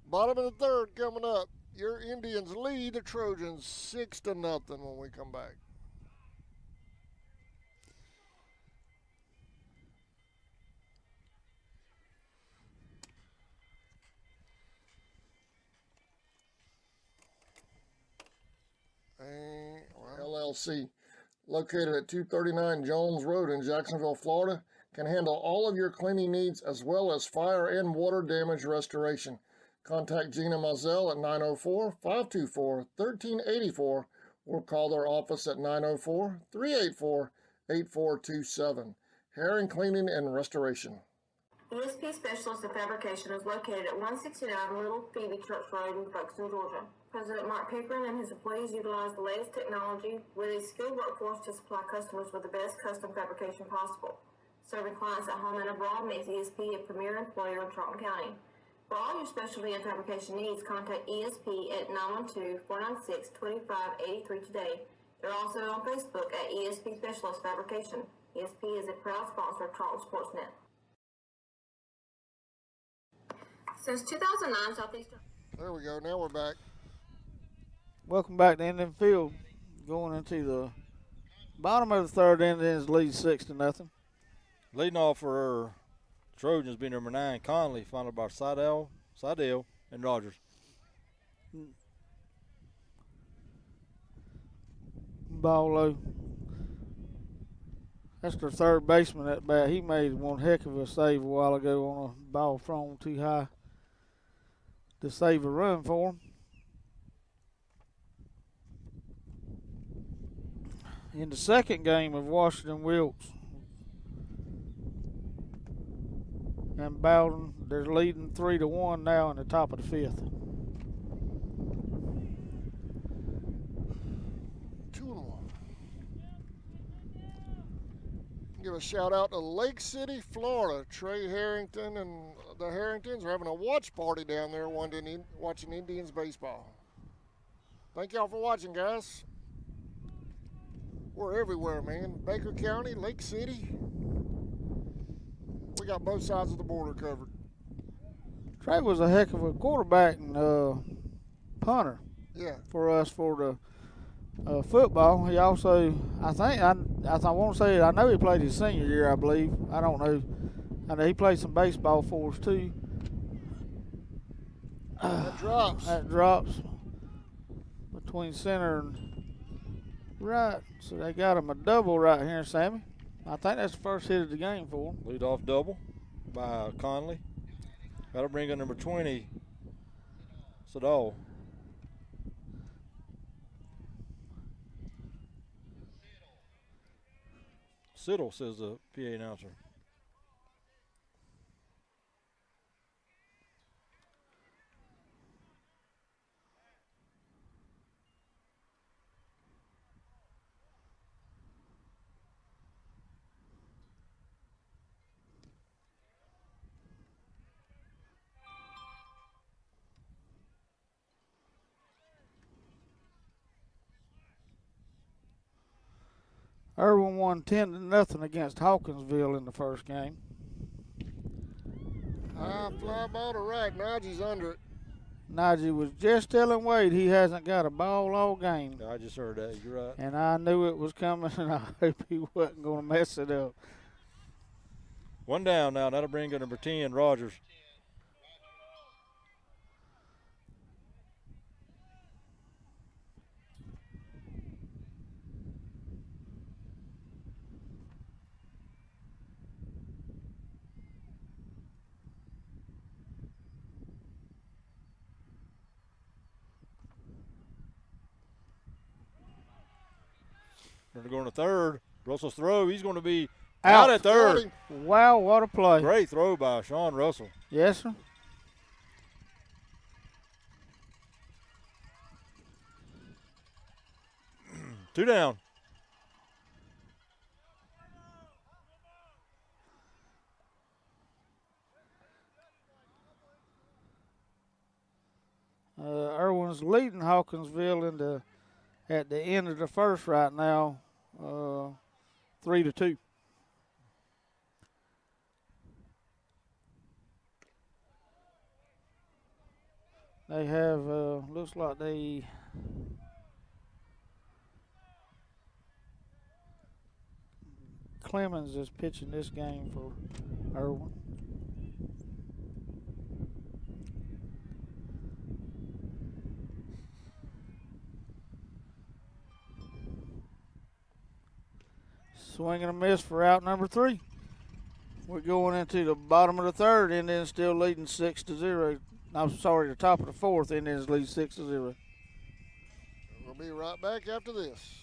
Bottom of the 3rd coming up. Your Indians lead the Trojans 6-0 when we come back. LLC, located at 239 Jones Road in Jacksonville, Florida, can handle all of your cleaning needs as well as fire and water damage restoration. Contact Gina Mazel at 904-524-1384 or call their office at 904-384-8427. Hair and Cleaning and Restoration. ESP Specialist of Fabrication is located at 169 Little Phoebe Church Road in Buxton, Georgia. President Mark Pickering and his employees utilize the latest technology with a skilled workforce to supply customers with the best custom fabrication possible. Serving clients at home and abroad makes ESP a premier employer in Charlton County. For all your specialty and fabrication needs, contact ESP at 912-496-2583 today. They're also on Facebook at ESP Specialist Fabrication. ESP is a proud sponsor of Charlton Sportsnet. Since 2009, Southeastern. There we go. Now we're back. Welcome back to Indian Field. Going into the bottom of the 3rd, Indians lead 6-0. Leading off for Trojans being number 9, Conley, followed by Seidel, and Rogers. Ball low. That's their 3rd baseman at bat. He made one heck of a save a while ago on a ball thrown too high. to save a run for them. In the second game of Washington Wilkes and Bowden, they're leading 3-1 now in the top of the fifth. 2-1. Give a shout out to Lake City, Florida. Trey Harrington and the Harringtons are having a watch party down there watching Indians baseball. Thank y'all for watching, guys. We're everywhere, man. Baker County, Lake City. We got both sides of the border covered. Trey was a heck of a quarterback and punter. Yeah. For us for the football. He also, I want to say, I know he played his senior year, I believe. I don't know. I know he played some baseball for us too. That drops. That drops between center and right. So they got him a double right here, Sammy. I think that's the first hit of the game for him. Lead off double by Conley. That'll bring in number 20, Sadal. Siddle, says the PA announcer. Irwin won 10-0 against Hawkinsville in the first game. High fly ball to right. Najee's under it. Najee was just telling Wade he hasn't got a ball all game. I just heard that. You're right. And I knew it was coming, and I hope he wasn't going to mess it up. One down now. That'll bring in number 10, Rogers. Going to go in the third. Russell's throw. He's going to be out at third. Wow, what a play. Great throw by Sean Russell. Yes, sir. Two down. Irwin's leading Hawkinsville at the end of the first right now, 3-2. They have, looks like Clemens is pitching this game for Irwin. Swing and a miss for out number 3. We're going into the bottom of the third, Indians still leading 6-0. I'm sorry, the top of the fourth, Indians lead 6-0. We'll be right back after this.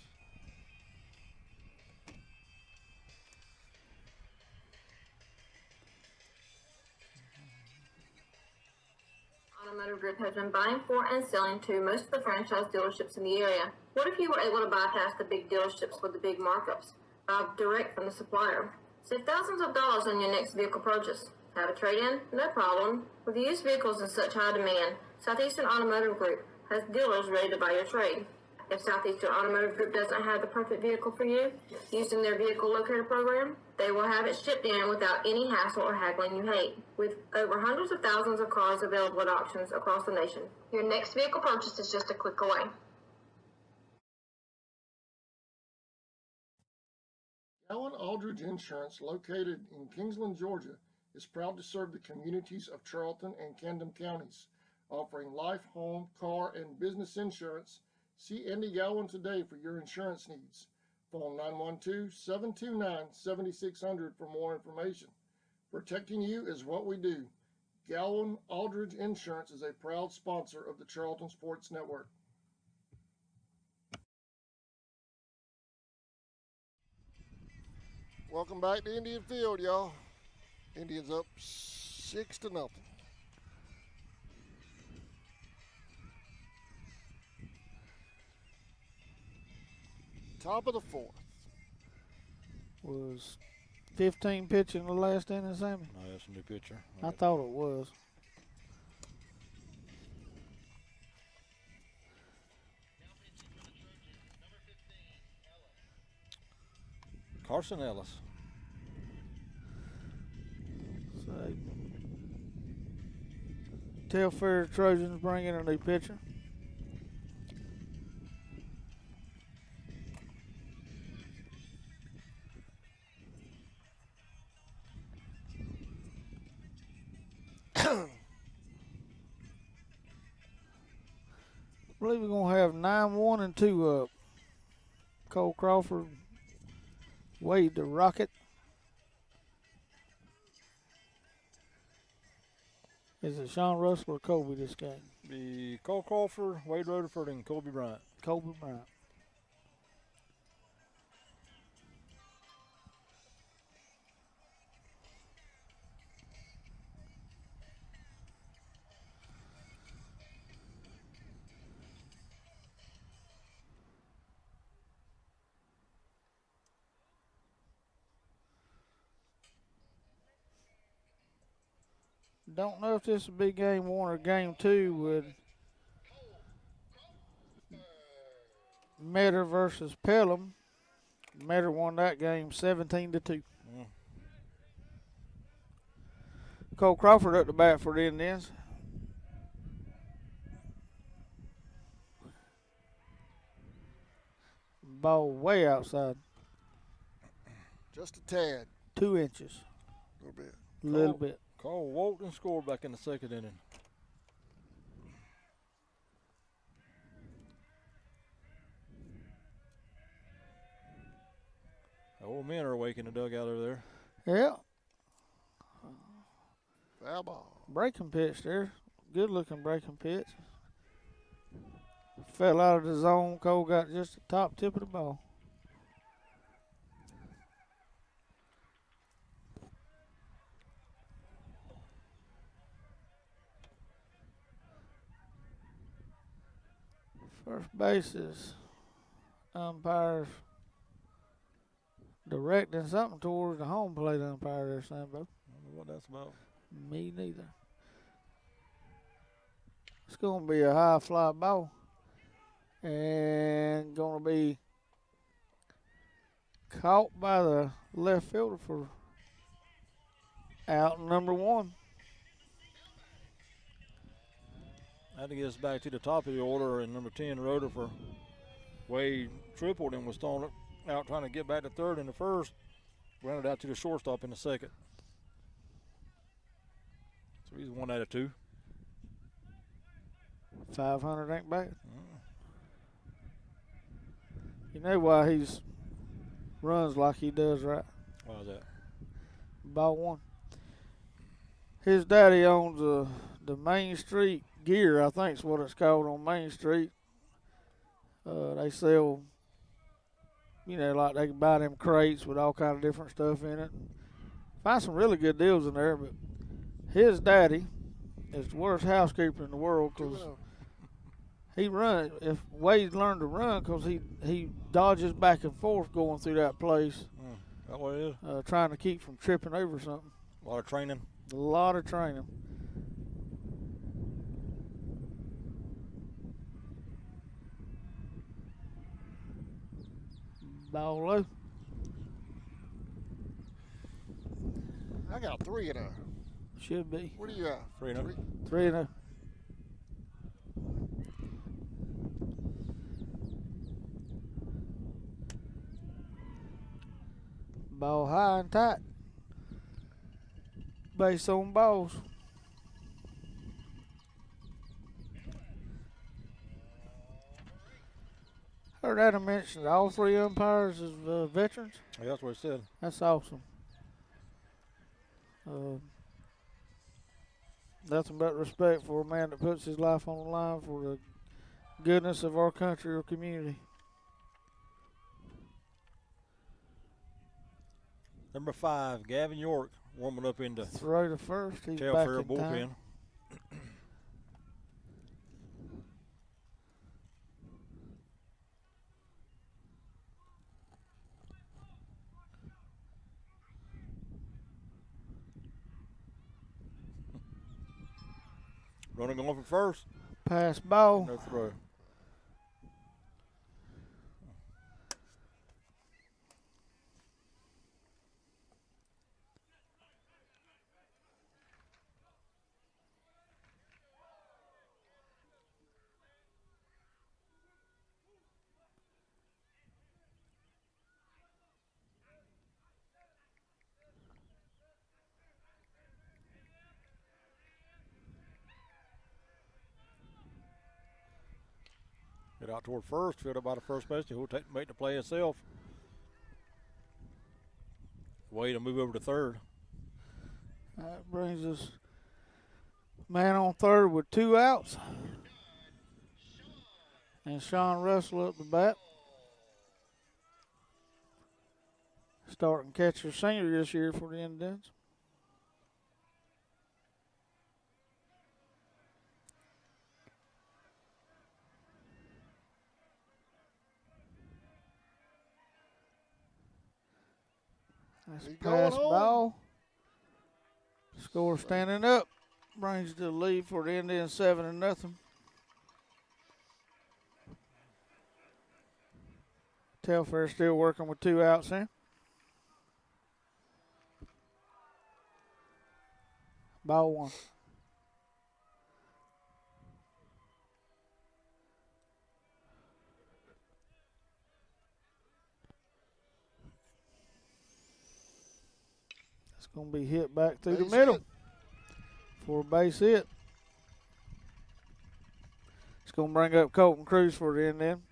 Automotive Group has been buying for and selling to most of the franchise dealerships in the area. What if you were able to bypass the big dealerships with the big markups? Buy direct from the supplier. Save thousands of dollars on your next vehicle purchase. Have a trade-in? No problem. With used vehicles in such high demand, Southeastern Automotive Group has dealers ready to buy your trade. If Southeastern Automotive Group doesn't have the perfect vehicle for you, using their vehicle locator program, they will have it shipped in without any hassle or haggling you hate. With over hundreds of thousands of cars available at auctions across the nation, your next vehicle purchase is just a click away. Allen Aldridge Insurance, located in Kingsland, Georgia, is proud to serve the communities of Charlton and Camden counties, offering life, home, car, and business insurance. See Andy Gowan today for your insurance needs. Phone 912-729-7600 for more information. Protecting you is what we do. Gowan Aldridge Insurance is a proud sponsor of the Charlton Sports Network. Welcome back to Indian Field, y'all. Indians up 6-0. Top of the fourth. Was 15 pitching the last inning, Sammy? No, that's a new pitcher. I thought it was. Carson Ellis. So, Telfair Trojans bring in a new pitcher. I believe we're going to have 9-1 and 2 up. Cole Crawford, Wade the Rocket. Is it Sean Russell or Kobe this game? Be Cole Crawford, Wade Rutherford, and Kobe Bryant. Kobe Bryant. Don't know if this will be game 1 or game 2 with Metter versus Pelham. Metter won that game 17-2. Cole Crawford up the bat for the Indians. Ball way outside. Just a tad. 2 inches. A little bit. Little bit. Cole Walton scored back in the second inning. The old men are awake in the dugout over there. Yeah. Foul ball. Breaking pitch there. Good looking breaking pitch. Fell out of the zone. Cole got just the top tip of the ball. First base is umpires directing something towards the home plate umpire there, Sambo. I don't know what that's about. Me neither. It's going to be a high fly ball. And going to be caught by the left fielder for out number 1. Had to get us back to the top of the order, and number 10, Rutherford. Wade tripled and was thrown out trying to get back to third in the first. Grounded out to the shortstop in the second. So he's 1 out of 2. 500 ain't bad. You know why he's runs like he does, right? Why is that? Ball 1. His daddy owns the Main Street Gear, I think is what it's called on Main Street. They sell, like they can buy them crates with all kind of different stuff in it. Find some really good deals in there, but his daddy is the worst housekeeper in the world because he runs. If Wade learned to run, because he dodges back and forth going through that place. That what it is? Trying to keep from tripping over something. A lot of training. A lot of training. Ball low. I got 3-0. Should be. What do you got? 3-0. 3-0. Ball high and tight. Base on balls. Heard Adam mention all 3 umpires is veterans. Yeah, that's what it said. That's awesome. Nothing but respect for a man that puts his life on the line for the goodness of our country or community. Number 5, Gavin York, warming up into Throw to first. He's back Telfair in bullpen. time. Runner going for first. Pass ball. No throw. Get out toward first, fielded by the first baseman. He'll make the play himself. Way to move over to third. That brings us man on third with 2 outs. And Sean Russell up the bat. Starting catcher senior this year for the Indians. That's a pass ball. Score standing up. Brings the lead for the Indians 7-0. Telfair still working with 2 outs there. Ball 1. Going to be hit back through the middle for a base hit. It's going to bring up Colton Cruz for the Indian.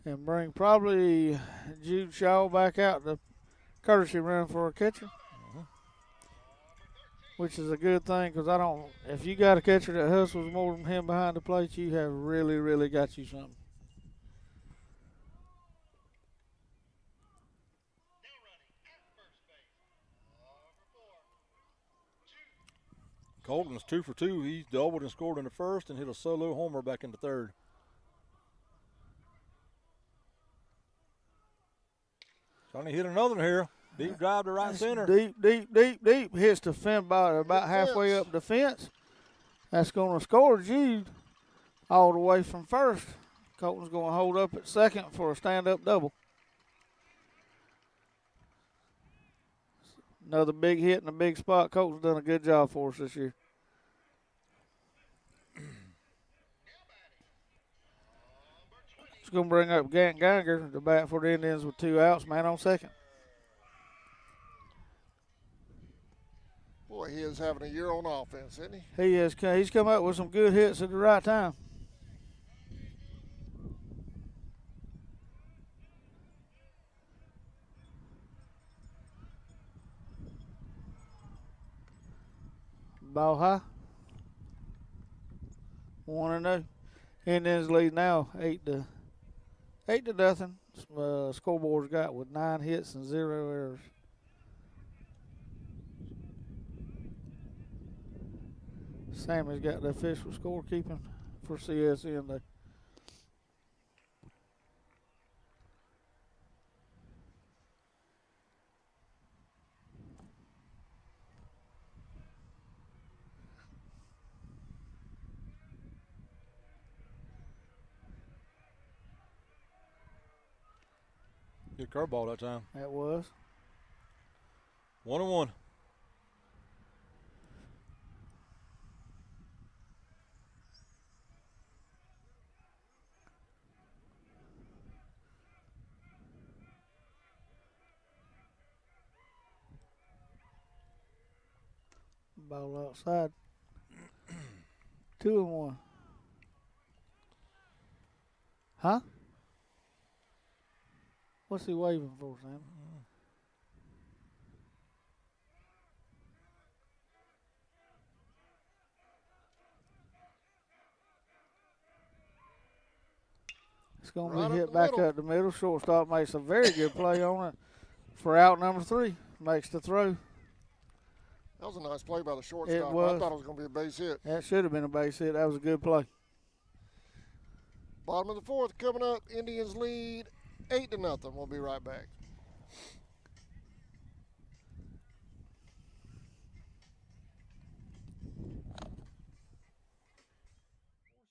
And bring probably Jude Shaw back out the courtesy run for a catcher. Which is a good thing because if you got a catcher that hustles more than him behind the plate, you have really, really got you something. Colton's 2 for 2. He's doubled and scored in the first and hit a solo homer back into third. Trying to hit another one here. Deep drive to right center. Deep. Hits the fence about halfway up the fence. That's going to score Jude all the way from first. Colton's going to hold up at second for a stand-up double. Another big hit in a big spot. Colton's done a good job for us this year. It's going to bring up Gant Geiger, the bat for the Indians with 2 outs, man on second. Boy, he is having a year on offense, isn't he? He has. He's come up with some good hits at the right time. Ball high. 1-0. Indians lead now 8-0. Scoreboard's got with 9 hits and 0 errors. Sammy's got the official scorekeeping for CSN there. Good curveball that time. That was. 1-1. Ball outside. 2-1. Huh? What's he waving for, Sam? going to Right be up hit the back middle. up the middle. Shortstop makes a very good play on it for out number 3. Makes the throw. That was a nice play by the shortstop. was. I thought it was going to be a base hit. That should have been a base hit. That was a good play. Bottom of the 4th coming up. Indians lead 8-0. We'll be right back.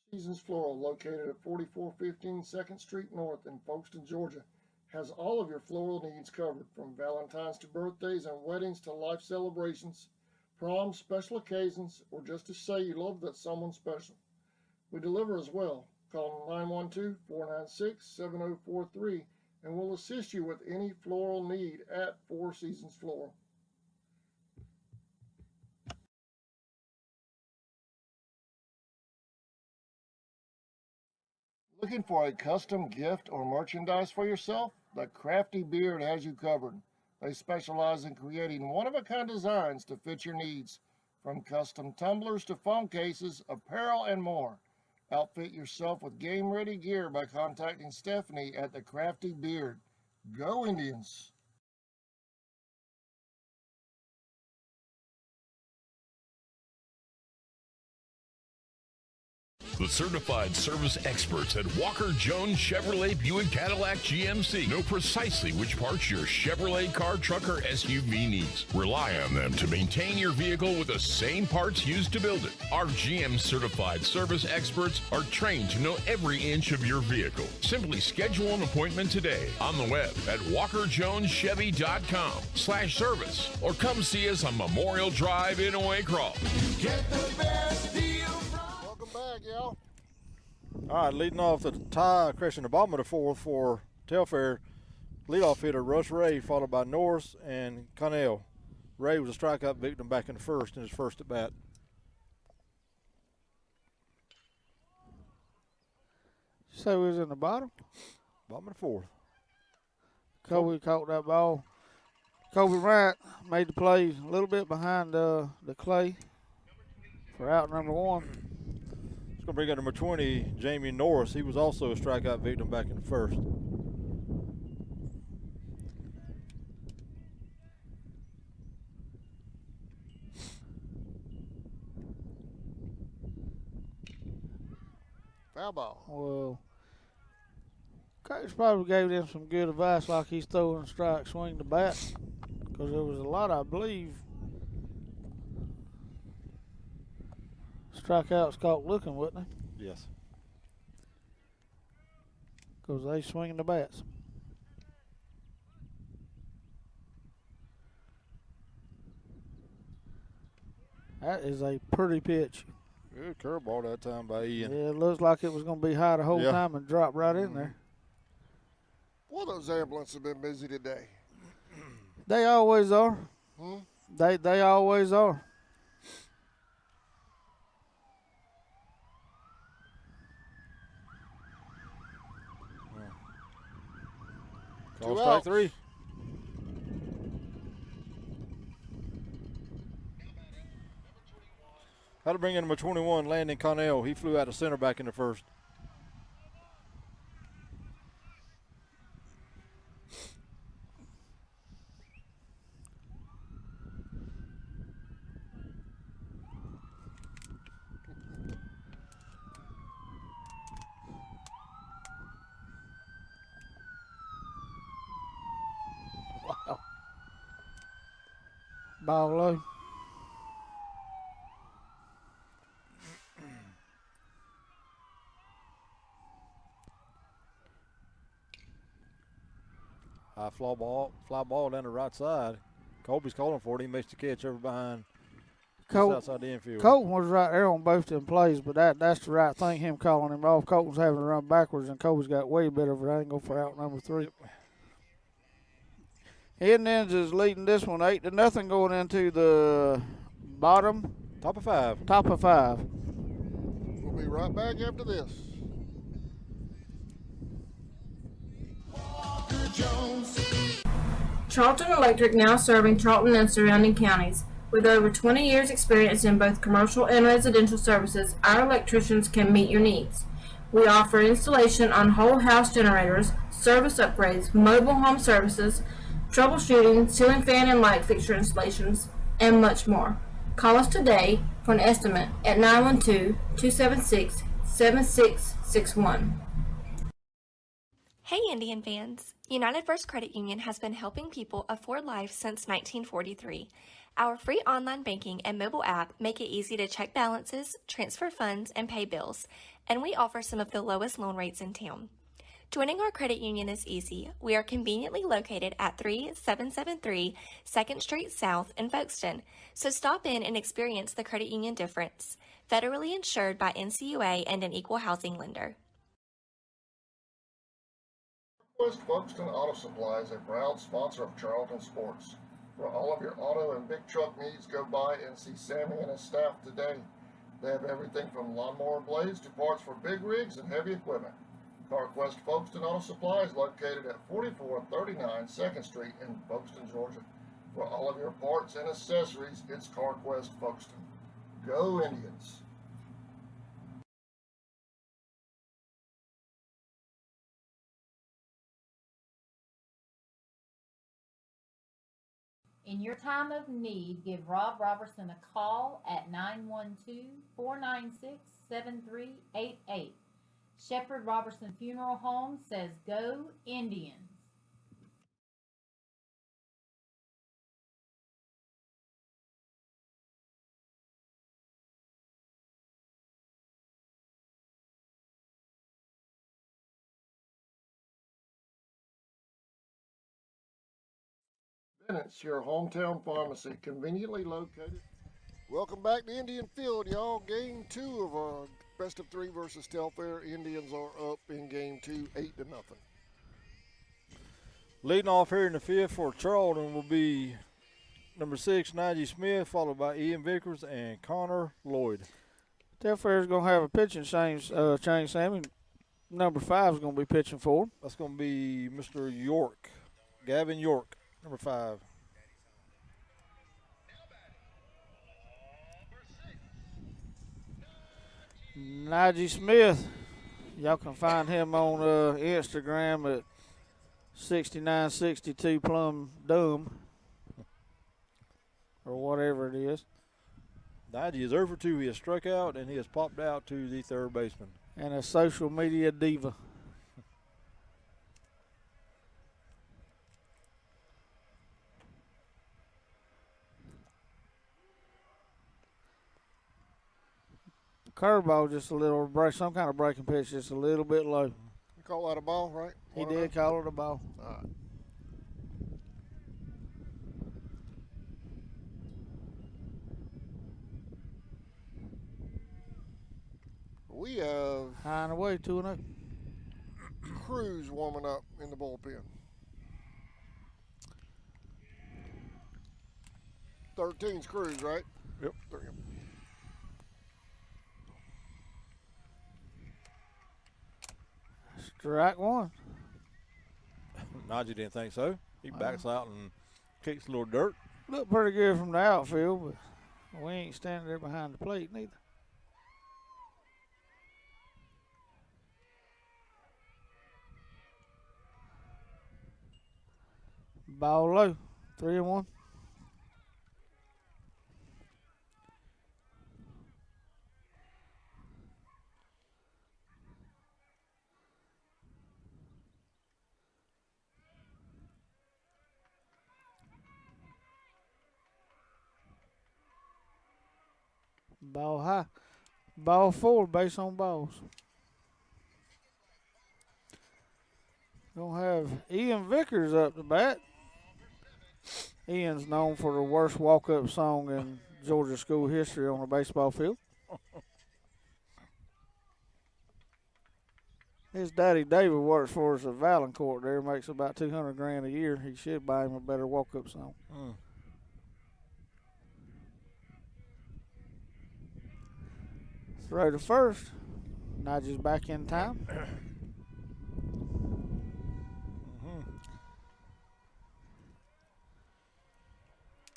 Seasons Floral, located at 4415 2nd Street North in Folkestone, Georgia, has all of your floral needs covered, from Valentine's to birthdays and weddings to life celebrations, proms, special occasions, or just to say you love that someone special. We deliver as well. Call 912-496-7043 and we'll assist you with any floral need at Four Seasons Floral. Looking for a custom gift or merchandise for yourself? The Crafty Beard has you covered. They specialize in creating one-of-a-kind designs to fit your needs, from custom tumblers to phone cases, apparel, and more. Outfit yourself with game-ready gear by contacting Stephanie at the Crafty Beard. Go Indians! The certified service experts at Walker Jones Chevrolet Buick Cadillac GMC know precisely which parts your Chevrolet car, truck, or SUV needs. Rely on them to maintain your vehicle with the same parts used to build it. Our GM certified service experts are trained to know every inch of your vehicle. Simply schedule an appointment today on the web at walkerjoneschevy.com/service or come see us on Memorial Drive in Waycross. Get the best deal. Welcome back, y'all. All right, leading off the tie, crashing the bottom of the 4th for Telfair. Leadoff hitter Russ Ray, followed by Norris and Connell. Ray was a strikeout victim back in the 1st in his first at bat. So he was in the bottom. Bottom of the 4th. Kobe caught that ball. Kobe Wright made the play a little bit behind the clay for out number 1. It's going to bring up number 20, Jamie Norris. He was also a strikeout victim back in the 1st. Foul ball. Well, coach probably gave them some good advice, like he's throwing a strike, swing the bat, because there was a lot, I believe, strikeouts caught looking, wasn't they? Yes. Because they swinging the bats. That is a pretty pitch. Good curveball that time by Ian. Yeah, it looks like it was going to be high the whole time and drop right in there. Boy, those ambulances have been busy today. They always are. They always are. Call strike 3. How to bring in number 21, Landon Connell. He flew out to center back in the 1st. Wow. Ball low. High fly ball down the right side. Colby's calling for it. He makes the catch over behind just outside the infield. Colton was right there on both them plays, but that's the right thing, him calling him off. Colton's having to run backwards, and Colby's got way better of an angle for out number 3. Indians is leading this one 8-0 going into the bottom. Top of 5. Top of 5. We'll be right back after this. Charlton Electric, now serving Charlton and surrounding counties. With over 20 years experience in both commercial and residential services, our electricians can meet your needs. We offer installation on whole house generators, service upgrades, mobile home services, troubleshooting, ceiling fan and light fixture installations, and much more. Call us today for an estimate at 912-276-7661. Hey Indian fans! United First Credit Union has been helping people afford life since 1943. Our free online banking and mobile app make it easy to check balances, transfer funds, and pay bills, and we offer some of the lowest loan rates in town. Joining our credit union is easy. We are conveniently located at 3773 2nd Street South in Folkestone, so stop in and experience the credit union difference. Federally insured by NCUA and an equal housing lender. West Folkestone Auto Supply is a proud sponsor of Charlton Sports. For all of your auto and big truck needs, go by and see Sammy and his staff today. They have everything from lawnmower blades to parts for big rigs and heavy equipment. CarQuest Folkestone Auto Supply is located at 4439 2nd Street in Folkestone, Georgia. For all of your parts and accessories, it's CarQuest Folkestone. Go Indians! In your time of need, give Rob Robertson a call at 912-496-7388. Shepherd Robertson Funeral Home says go Indians. Bennett's, your hometown pharmacy, conveniently located. Welcome back to Indian Field, y'all. Game 2 of our best of 3 versus Telfair. Indians are up in game 2, 8-0. Leading off here in the fifth for Charlton will be number 6, Najee Smith, followed by Ian Vickers and Connor Lloyd. Telfair's going to have a pitching change, Sammy. Number 5 is going to be pitching for him. That's going to be Mr. York, Gavin York, number 5. Najee Smith, y'all can find him on Instagram at 6962 Plum Dumb or whatever it is. Najee is over 2. He has struck out and he has popped out to the third baseman. And a social media diva. Curveball just a little break, some kind of breaking pitch, just a little bit low. You call that a ball, right? He did call it a ball. All right. We have High and away, 2-0. Cruz warming up in the bullpen. 13's Cruz, right? Yep. Strike one. Najee didn't think so. He backs out and kicks a little dirt. Looked pretty good from the outfield, but we ain't standing there behind the plate neither. Ball low, 3-1. Ball high. Ball forward, base on balls. Gonna have Ian Vickers up to bat. Ian's known for the worst walk-up song in Georgia school history on a baseball field. His daddy David works for us at Valancourt there, makes about $200,000 a year. He should buy him a better walk-up song. Throw to first. Najee's back in time.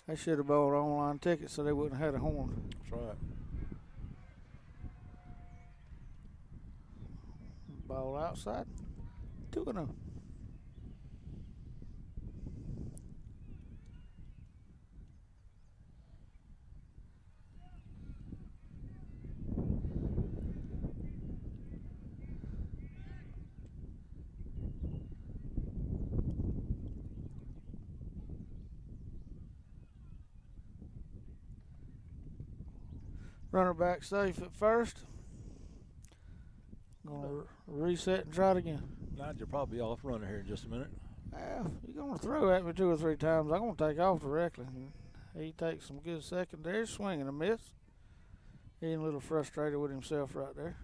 They should have bought an online ticket so they wouldn't have had a horn. That's right. Ball outside. 2-0. Runner back safe at first. Gonna reset and try it again. Nigel probably off running here in just a minute. Well, you're gonna throw at me 2 or 3 times. I'm gonna take off directly. He takes some good secondary swing and a miss. He's a little frustrated with himself right there.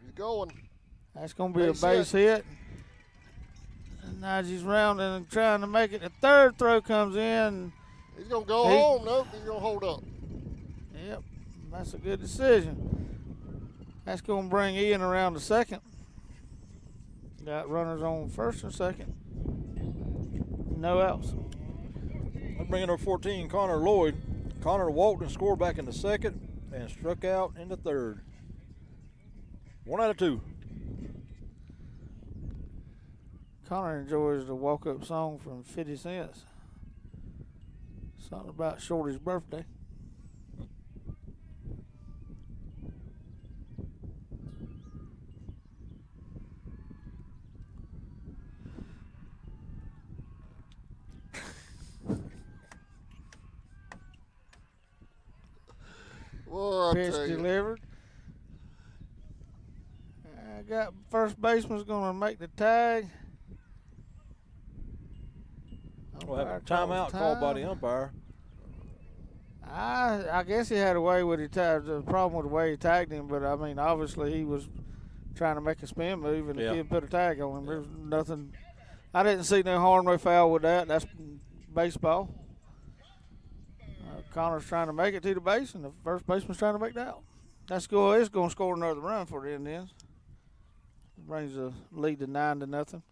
He's going. That's gonna be a base hit. And Najee's rounding and trying to make it. The third throw comes in. He's gonna go home. Nope, he's gonna hold up. Yep, that's a good decision. That's gonna bring Ian around the second. Got runners on first and second. No outs. I'm bringing up 14, Connor Lloyd. Connor walked and scored back in the second and struck out in the third. 1 out of 2. Connor enjoys the walk-up song from 50 Cents. Something about Shorty's birthday. Well, Pitch delivered. I got first baseman's going to make the tag. We'll have a timeout called by the umpire. I guess he had a way with the problem with the way he tagged him, but I mean, obviously he was trying to make a spin move, and the kid put a tag on him. There's nothing. I didn't see no harm, no foul with that. That's baseball. Connor's trying to make it to the base, and the first baseman's trying to make that out. It's going to score another run for the Indians. Brings the lead to 9-0.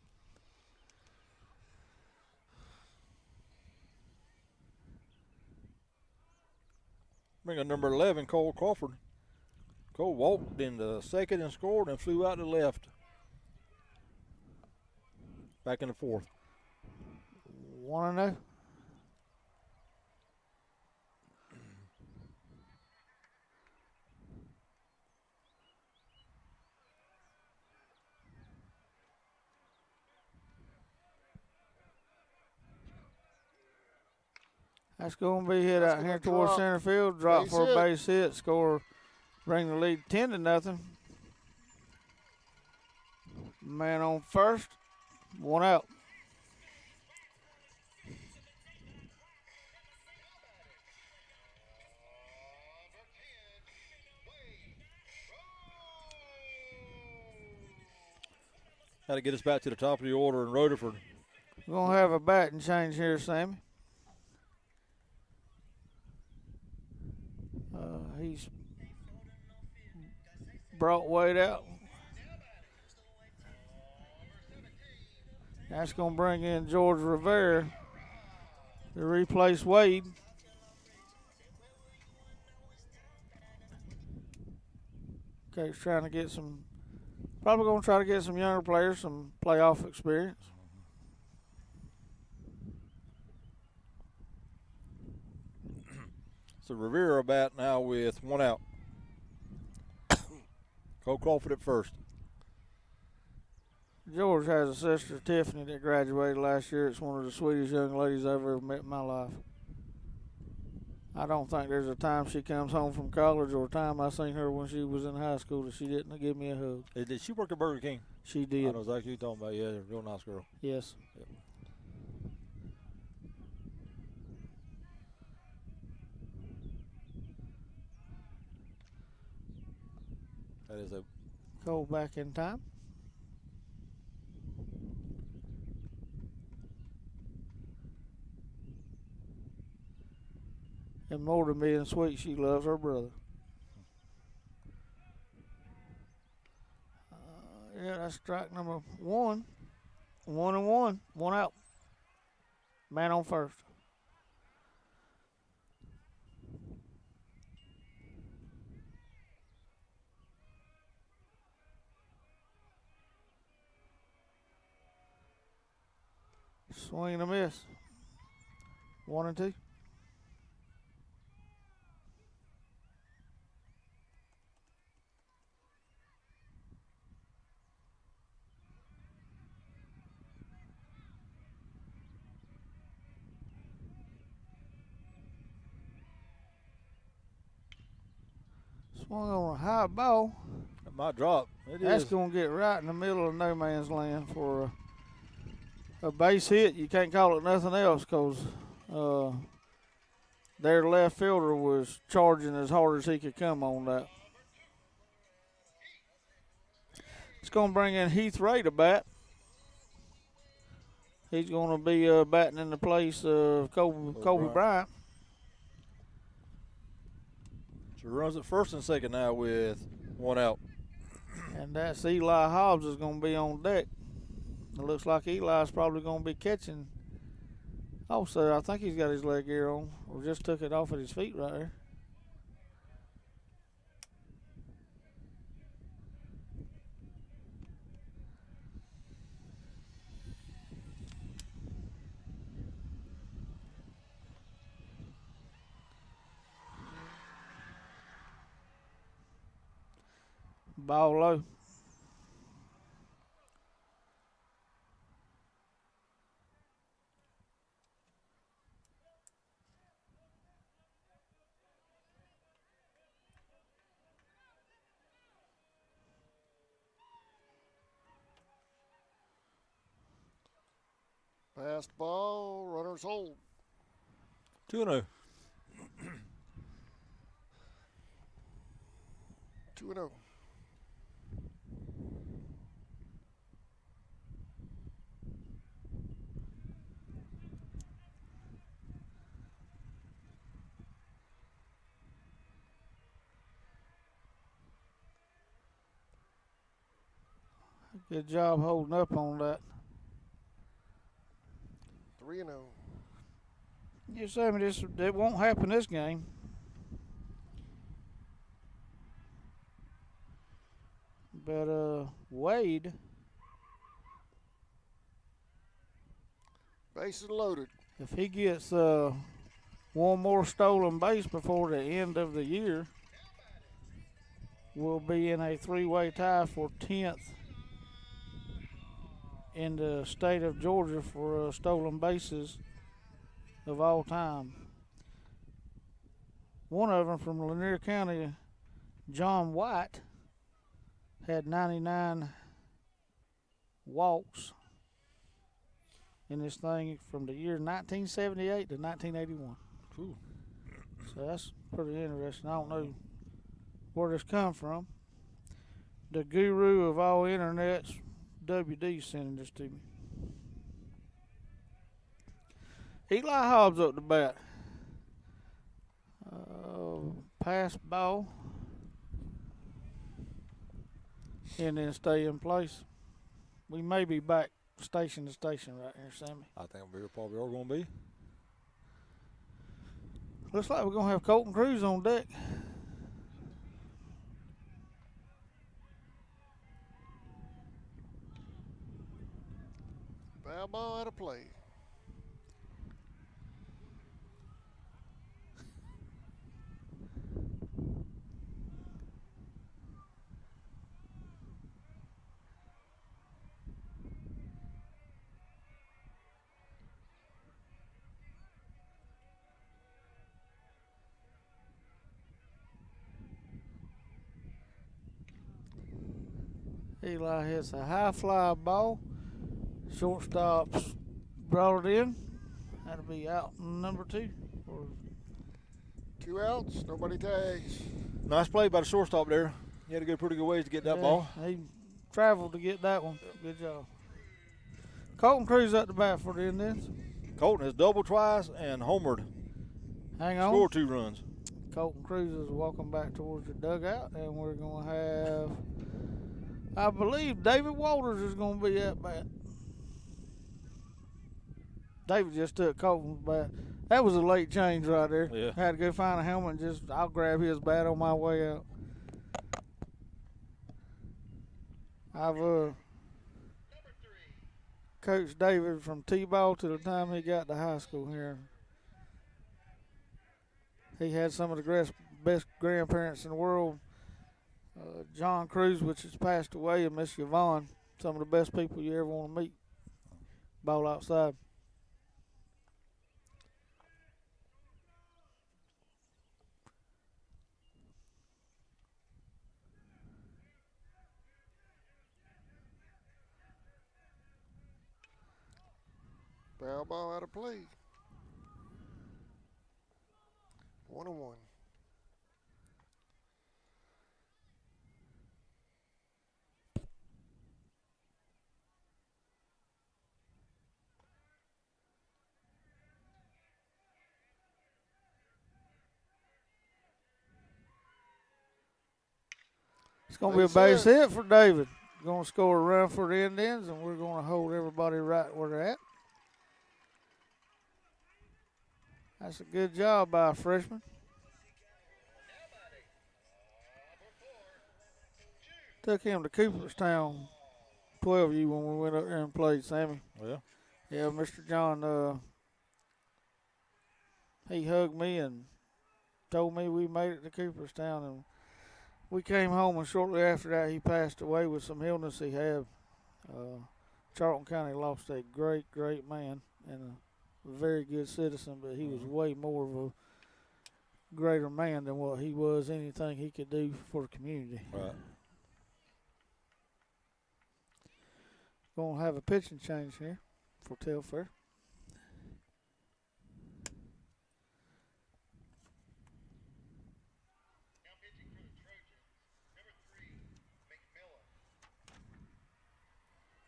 Bring up number 11, Cole Crawford. Cole walked in the second and scored and flew out to left. Back in the fourth. 1-0. That's going to be hit out here towards center field. Drop for a base hit. Score, bring the lead 10-0. Man on first. 1 out. Had to get us back to the top of the order in Rutherford. We're going to have a batting change here, Sammy. He's brought Wade out. That's going to bring in George Rivera to replace Wade. Coach trying to get probably going to try to get some younger players some playoff experience. So Rivera bat now with 1 out. Cole Crawford at first. George has a sister, Tiffany, that graduated last year. It's one of the sweetest young ladies I've ever met in my life. I don't think there's a time she comes home from college or a time I seen her when she was in high school that she didn't give me a hug. Did she work at Burger King? She did. I know exactly who you're talking about. Yeah, real nice girl. Yes. Yep. That is a Cole back in time. And more than being sweet, she loves her brother. Yeah, that's strike number 1. 1-1, 1 out. Man on first. Swing and a miss. 1-2. Swung on a high ball. That might drop. That's going to get right in the middle of no man's land for a base hit. You can't call it nothing else because their left fielder was charging as hard as he could come on that. It's going to bring in Heath Ray to bat. He's going to be batting in the place of Kobe Bryant. So runs at first and second now with 1 out. And that's Eli Hobbs is going to be on deck. It looks like Eli's probably going to be catching. Also, I think he's got his leg gear on, or just took it off at his feet right there. Ball low. Passed ball, runners hold. 2-0. 2-0. Good job holding up on that. 3-0. You say me this, it won't happen this game. But Wade, bases loaded. if he gets one more stolen base before the end of the year, we'll be in a three-way tie for 10th in the state of Georgia for stolen bases of all time. One of them from Lanier County, John White, had 99 walks in this thing from the year 1978 to 1981. Cool. So that's pretty interesting. I don't know where this come from. The guru of all internets, WD, sending this to me. Eli Hobbs up the bat. Pass ball. And then stay in place. We may be back station to station right here, Sammy. I think we probably are going to be. Looks like we're going to have Colton Cruz on deck. Foul ball out of play. Eli hits a high fly ball. Shortstop's brought it in. That'll be out number 2. 2 outs, nobody tags. Nice play by the shortstop there. He had to go pretty good ways to get that ball. He traveled to get that one. Good job. Colton Cruz at the bat for the Indians. Colton has doubled twice and homered. Hang on. Scored 2 runs. Colton Cruz is walking back towards the dugout, and we're going to have, I believe, David Walters is going to be at bat. David just took Colton's bat. That was a late change right there. Yeah. Had to go find a helmet and I'll grab his bat on my way out. I've coached David from T-ball to the time he got to high school here. He had some of the best grandparents in the world. John Cruz, which has passed away, and Miss Yvonne, some of the best people you ever want to meet. Ball outside. Foul ball out of play. 1-1. It's going to be a base hit for David. Going to score a run for the Indians, and we're going to hold everybody right where they're at. That's a good job by a freshman. Took him to Cooperstown 12U when we went up there and played, Sammy. Yeah. Yeah, Mr. John, he hugged me and told me we made it to Cooperstown, and we came home, and shortly after that he passed away with some illness he had. Charlton County lost a great, great man and a very good citizen, but he was way more of a greater man than what he was anything he could do for the community. Right. Going to have a pitching change here for Telfair.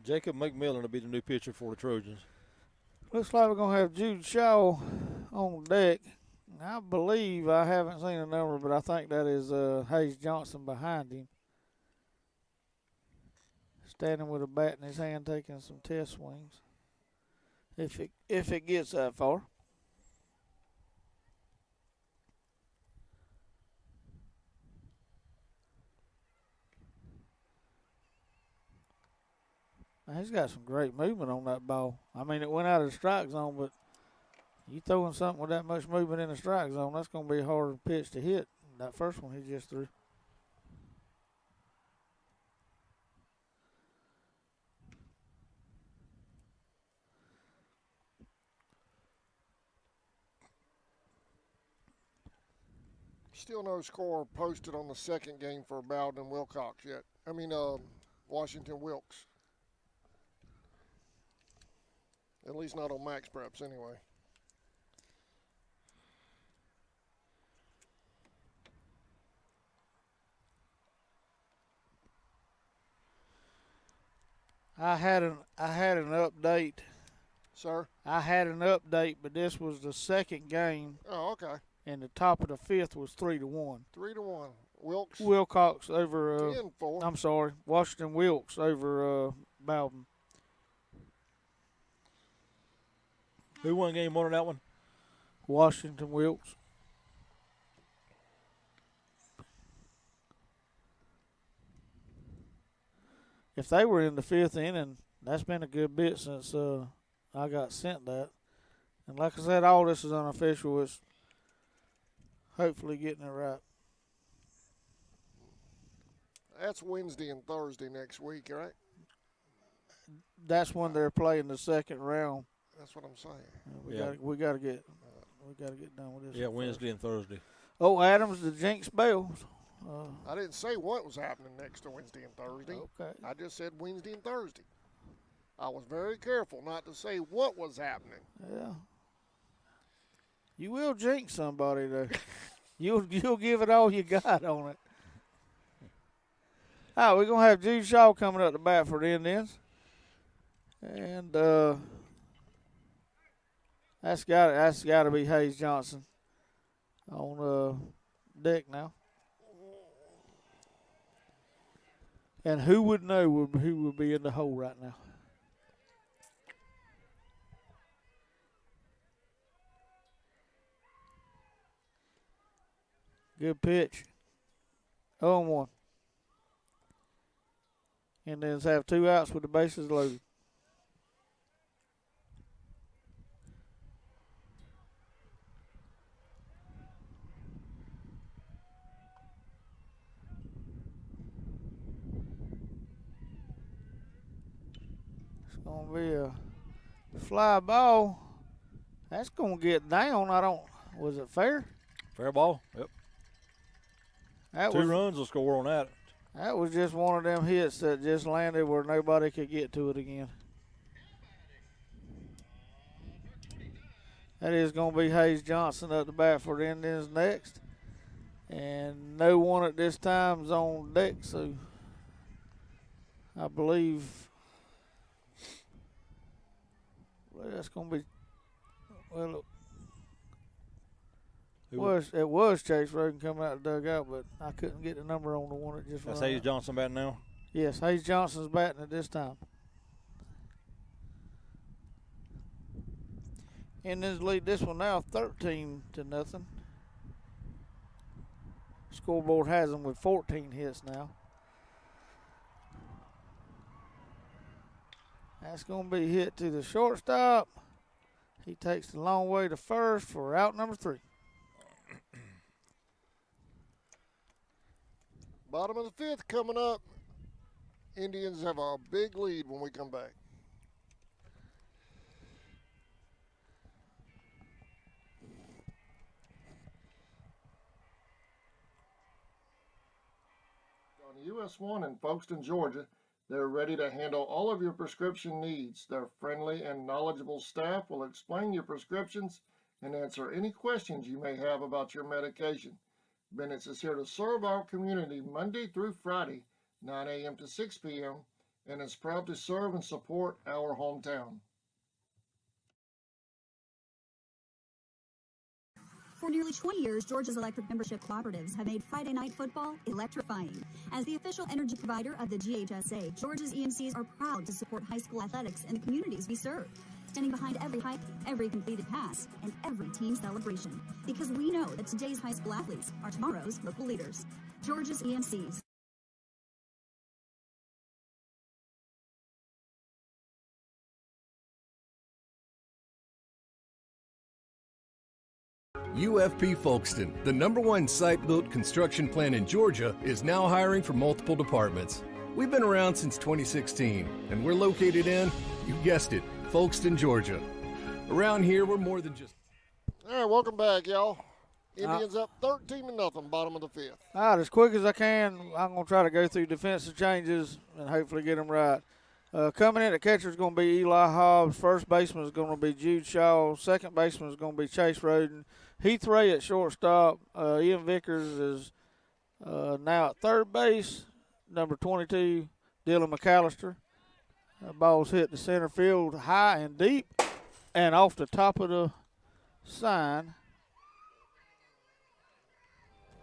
Jacob McMillan will be the new pitcher for the Trojans. Looks like we're going to have Jude Shaw on deck. I believe, I haven't seen a number, but I think that is Hayes Johnson behind him. Standing with a bat in his hand, taking some test swings. If it gets that far. Now, he's got some great movement on that ball. I mean, it went out of the strike zone, but you throwing something with that much movement in the strike zone, that's going to be a harder pitch to hit. That first one he just threw. Still no score posted on the second game for Bowden and Wilcox yet. I mean, Washington Wilkes. At least not on Max Preps anyway. I had an update. Sir? I had an update, but this was the second game. Oh, okay. And the top of the fifth was 3-1. 3-1. Wilkes. Wilcox over. 10-4. I'm sorry, Washington Wilkes over Bowden. Who won game one on that one? Washington Wilkes. If they were in the fifth inning, that's been a good bit since I got sent that. And like I said, all this is unofficial. It's hopefully getting it right. That's Wednesday and Thursday next week, right? That's when they're playing the second round. That's what I'm saying. We got to get done with this. Yeah, Wednesday and Thursday. Oh, Adams, the Jinx Bells. I didn't say what was happening next to Wednesday and Thursday. Okay. I just said Wednesday and Thursday. I was very careful not to say what was happening. Yeah. You will jinx somebody though. You'll give it all you got on it. All right, we're gonna have Jude Shaw coming up to bat for the Indians, and that's got to be Hayes Johnson on deck now. And who would know who would be in the hole right now? Good pitch. 0-1. Indians have 2 outs with the bases loaded. It's going to be a fly ball. That's going to get down. Was it fair? Fair ball. Yep. That 2 runs will score on that. That was just one of them hits that just landed where nobody could get to it again. That is going to be Hayes Johnson up the bat for the Indians next. And no one at this time is on deck, so I believe that's going to be, well, it was Chase Roden coming out the dugout, but I couldn't get the number on the one that just That's ran Hayes out. Johnson batting now? Yes, Hayes Johnson's batting at this time. Indians lead this one now 13-0. Scoreboard has them with 14 hits now. That's going to be hit to the shortstop. He takes the long way to first for out number 3. Bottom of the 5th coming up. Indians have a big lead when we come back. On US 1 in Folkestone, Georgia, they're ready to handle all of your prescription needs. Their friendly and knowledgeable staff will explain your prescriptions and answer any questions you may have about your medication. Bennett's is here to serve our community Monday through Friday, 9 a.m. to 6 p.m., and is proud to serve and support our hometown. For nearly 20 years, Georgia's electric membership cooperatives have made Friday night football electrifying. As the official energy provider of the GHSA, Georgia's EMCs are proud to support high school athletics in the communities we serve, standing behind every hike, every completed pass, and every team celebration. Because we know that today's high school athletes are tomorrow's local leaders. Georgia's EMCs. UFP Folkestone, the #1 site-built construction plant in Georgia, is now hiring for multiple departments. We've been around since 2016, and we're located in, you guessed it, Folkestone, Georgia. Around here, we're more than just... All right, welcome back, y'all. Indians up 13-0, bottom of the 5th. All right, as quick as I can, I'm going to try to go through defensive changes and hopefully get them right. Coming in at catcher is going to be Eli Hobbs. First baseman is going to be Jude Shaw. Second baseman is going to be Chase Roden. Heath Ray at shortstop. Ian Vickers is now at third base. Number 22, Dylan McAllister. Ball's hit the center field high and deep and off the top of the sign.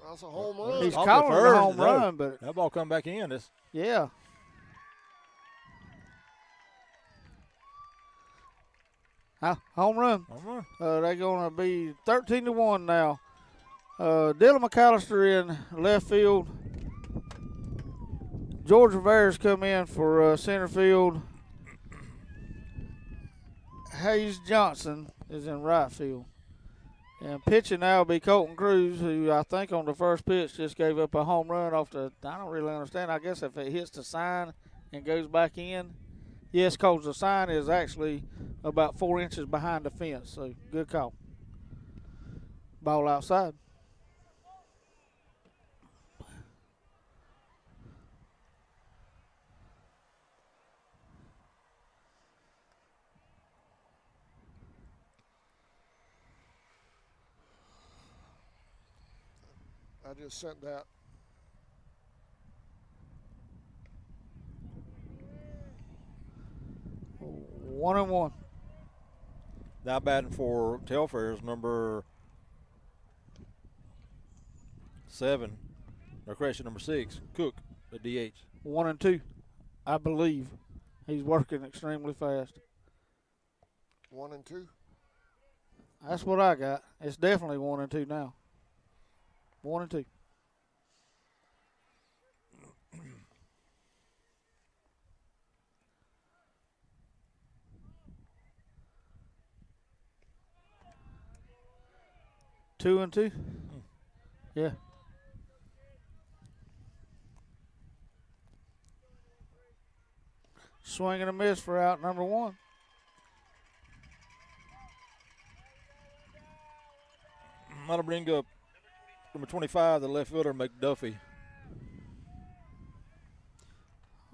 That's a home run. He's calling it a home run, but that ball come back in. Yeah. Home run. Home run. They're going to be 13-1 now. Dylan McAllister in left field. George Rivera's come in for center field. Hayes Johnson is in right field. And pitching now will be Colton Cruz, who I think on the first pitch just gave up a home run off the, I don't really understand. I guess if it hits the sign and goes back in. Yes, because the sign is actually about 4 inches behind the fence, so good call. Ball outside. I just sent that. One and one. Now batting for Telfair is number 7. Or correction, number 6, Cook, the DH. 1 and 2, I believe. He's working extremely fast. 1 and 2. That's what I got. It's definitely 1 and 2 now. 1-2. Two and two? Yeah. Swing and a miss for out number one. That'll bring up number 25, the left fielder, McDuffie.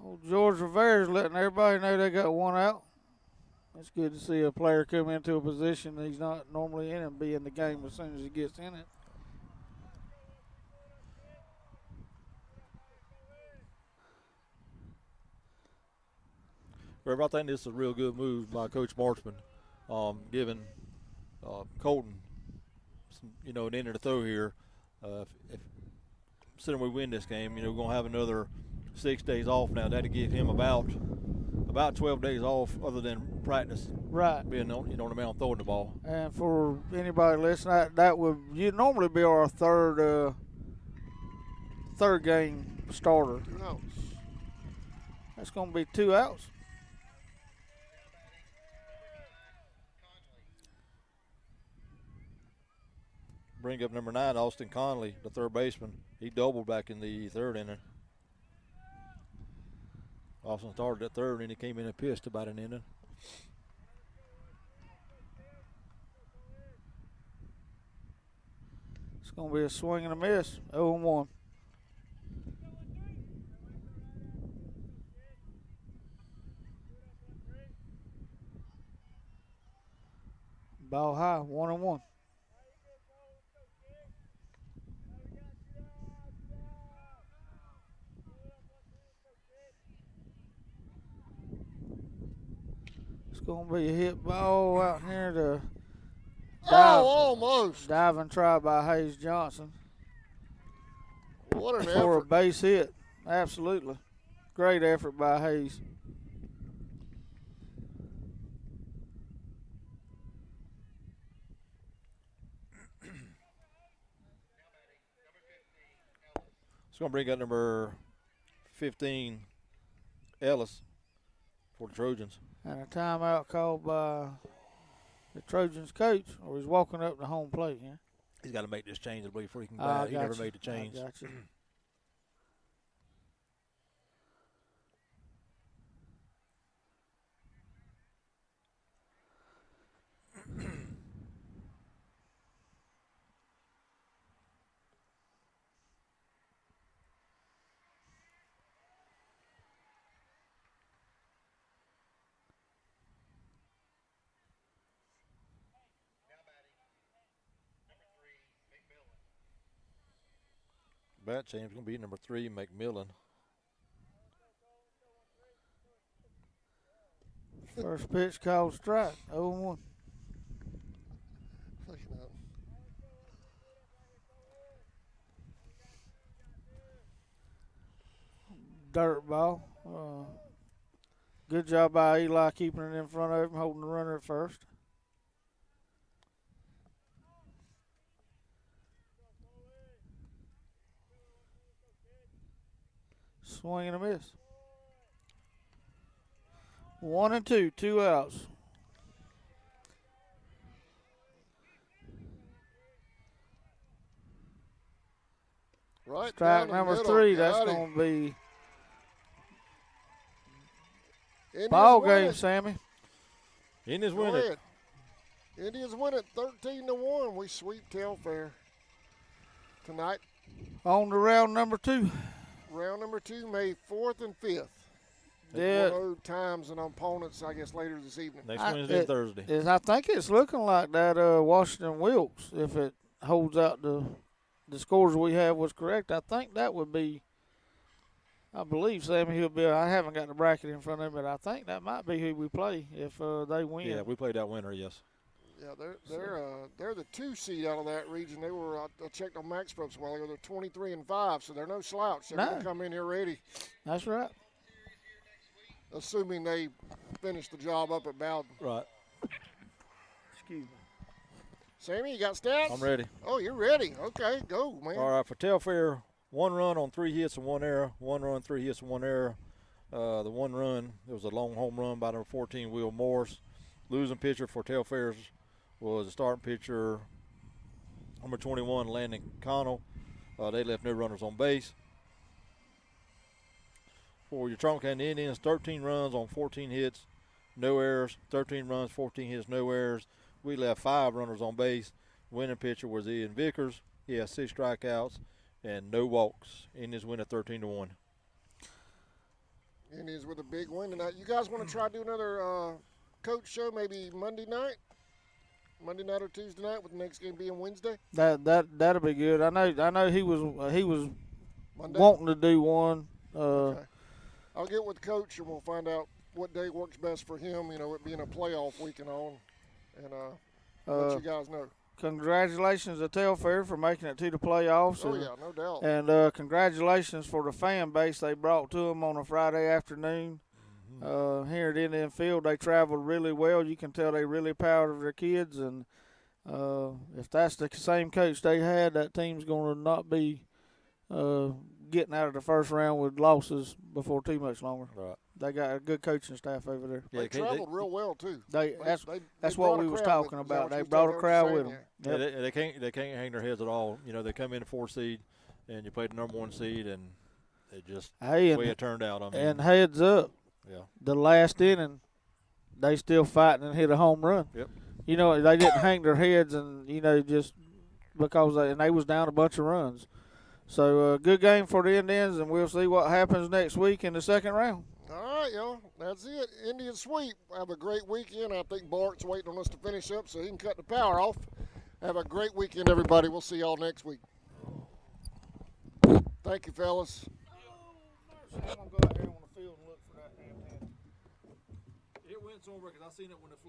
Old George Rivera's letting everybody know they got one out. It's good to see a player come into a position that he's not normally in and be in the game as soon as he gets in it. I think this is a real good move by Coach Marchman, giving Colton, an end of the throw here. If considering we win this game, we're going to have another 6 days off now. That'll give him about 12 days off other than practice. Right. Being on the mound throwing the ball. And for anybody listening, that would normally be our third game starter. 2 outs. That's going to be 2 outs. Bring up number 9, Austin Conley, the third baseman. He doubled back in the third inning. Austin started at third, and he came in and pitched about an inning. It's going to be a swing and a miss, 0-1. Ball high, 1-1. Going to be a hit ball out here to almost dive and try by Hayes Johnson. What an for effort. A base hit. Absolutely. Great effort by Hayes. It's going to bring up number 15, Ellis, for the Trojans. And a timeout called by the Trojans coach, or he's walking up the home plate here. He's got to make this change, I believe, before he can bat. He never made the change. I got you. Bat change is going to be number 3, McMillan. First pitch called strike, 0-1. Dirt ball. Good job by Eli keeping it in front of him, holding the runner at first. Swing and a miss. 1-2, 2 outs. Right. Strike number 3, that's going to be ball game, Sammy. Indians win it. Indians win it 13-1. We sweep Telfair tonight. On to round number 2. Round number 2, May 4th and 5th. Yeah. We'll times and opponents, I guess, later this evening. Next Wednesday and Thursday. I think it's looking like that Washington Wilkes, if it holds out the scores we have was correct. I think that would be, I believe, Sammy, he'll be, I haven't got the bracket in front of me, but I think that might be who we play if they win. Yeah, we played that winner, yes. Yeah, they're the 2 seed out of that region. They were I checked on Max Probst a while ago. They're 23-5, so they're no slouch. They're going to come in here ready. That's right. Assuming they finish the job up at Bowden. Right. Excuse me. Sammy, you got stats? I'm ready. Oh, you're ready. Okay, go, man. All right, for Telfair, 1 run on 3 hits and 1 error. 1 run, 3 hits and 1 error. The 1 run, it was a long home run by number 14, Will Morris. Losing pitcher for Telfair was the starting pitcher, number 21, Landon Connell. They left no runners on base. For your Charlton County Indians, 13 runs on 14 hits, no errors. 13 runs, 14 hits, no errors. We left 5 runners on base. Winning pitcher was Ian Vickers. He has 6 strikeouts and no walks. Indians win at 13-1. Indians with a big win tonight. You guys want to try to do another coach show maybe Monday night or Tuesday night, with the next game being Wednesday? That'll be good. I know he was Monday? wanting to do one. Okay. I'll get with Coach and we'll find out what day works best for him. You know, it being a playoff week and on, and let you guys know. Congratulations to Telfair for making it to the playoffs. Oh, yeah, no doubt. And congratulations for the fan base they brought to them on a Friday afternoon. Here at Indian Field, they traveled really well. You can tell they're really proud of their kids. And if that's the same coach they had, that team's going to not be getting out of the first round with losses before too much longer. Right. They got a good coaching staff over there. They traveled real well too. That's what we was talking about. They brought a crowd with them. Yeah, they can't hang their heads at all. You know, they come in a 4 seed, and you play the number 1 seed, and it just the way it turned out. I mean, and heads up, the last inning, they still fighting and hit a home run. Yep. You know, they didn't hang their heads, and just because they was down a bunch of runs. So good game for the Indians, and we'll see what happens next week in the second round. All right, y'all. That's it. Indian sweep. Have a great weekend. I think Bart's waiting on us to finish up so he can cut the power off. Have a great weekend, everybody. We'll see y'all next week. Thank you, fellas. I'm going to go out there on the field and look for that damn thing. It went somewhere because I seen it when it flew.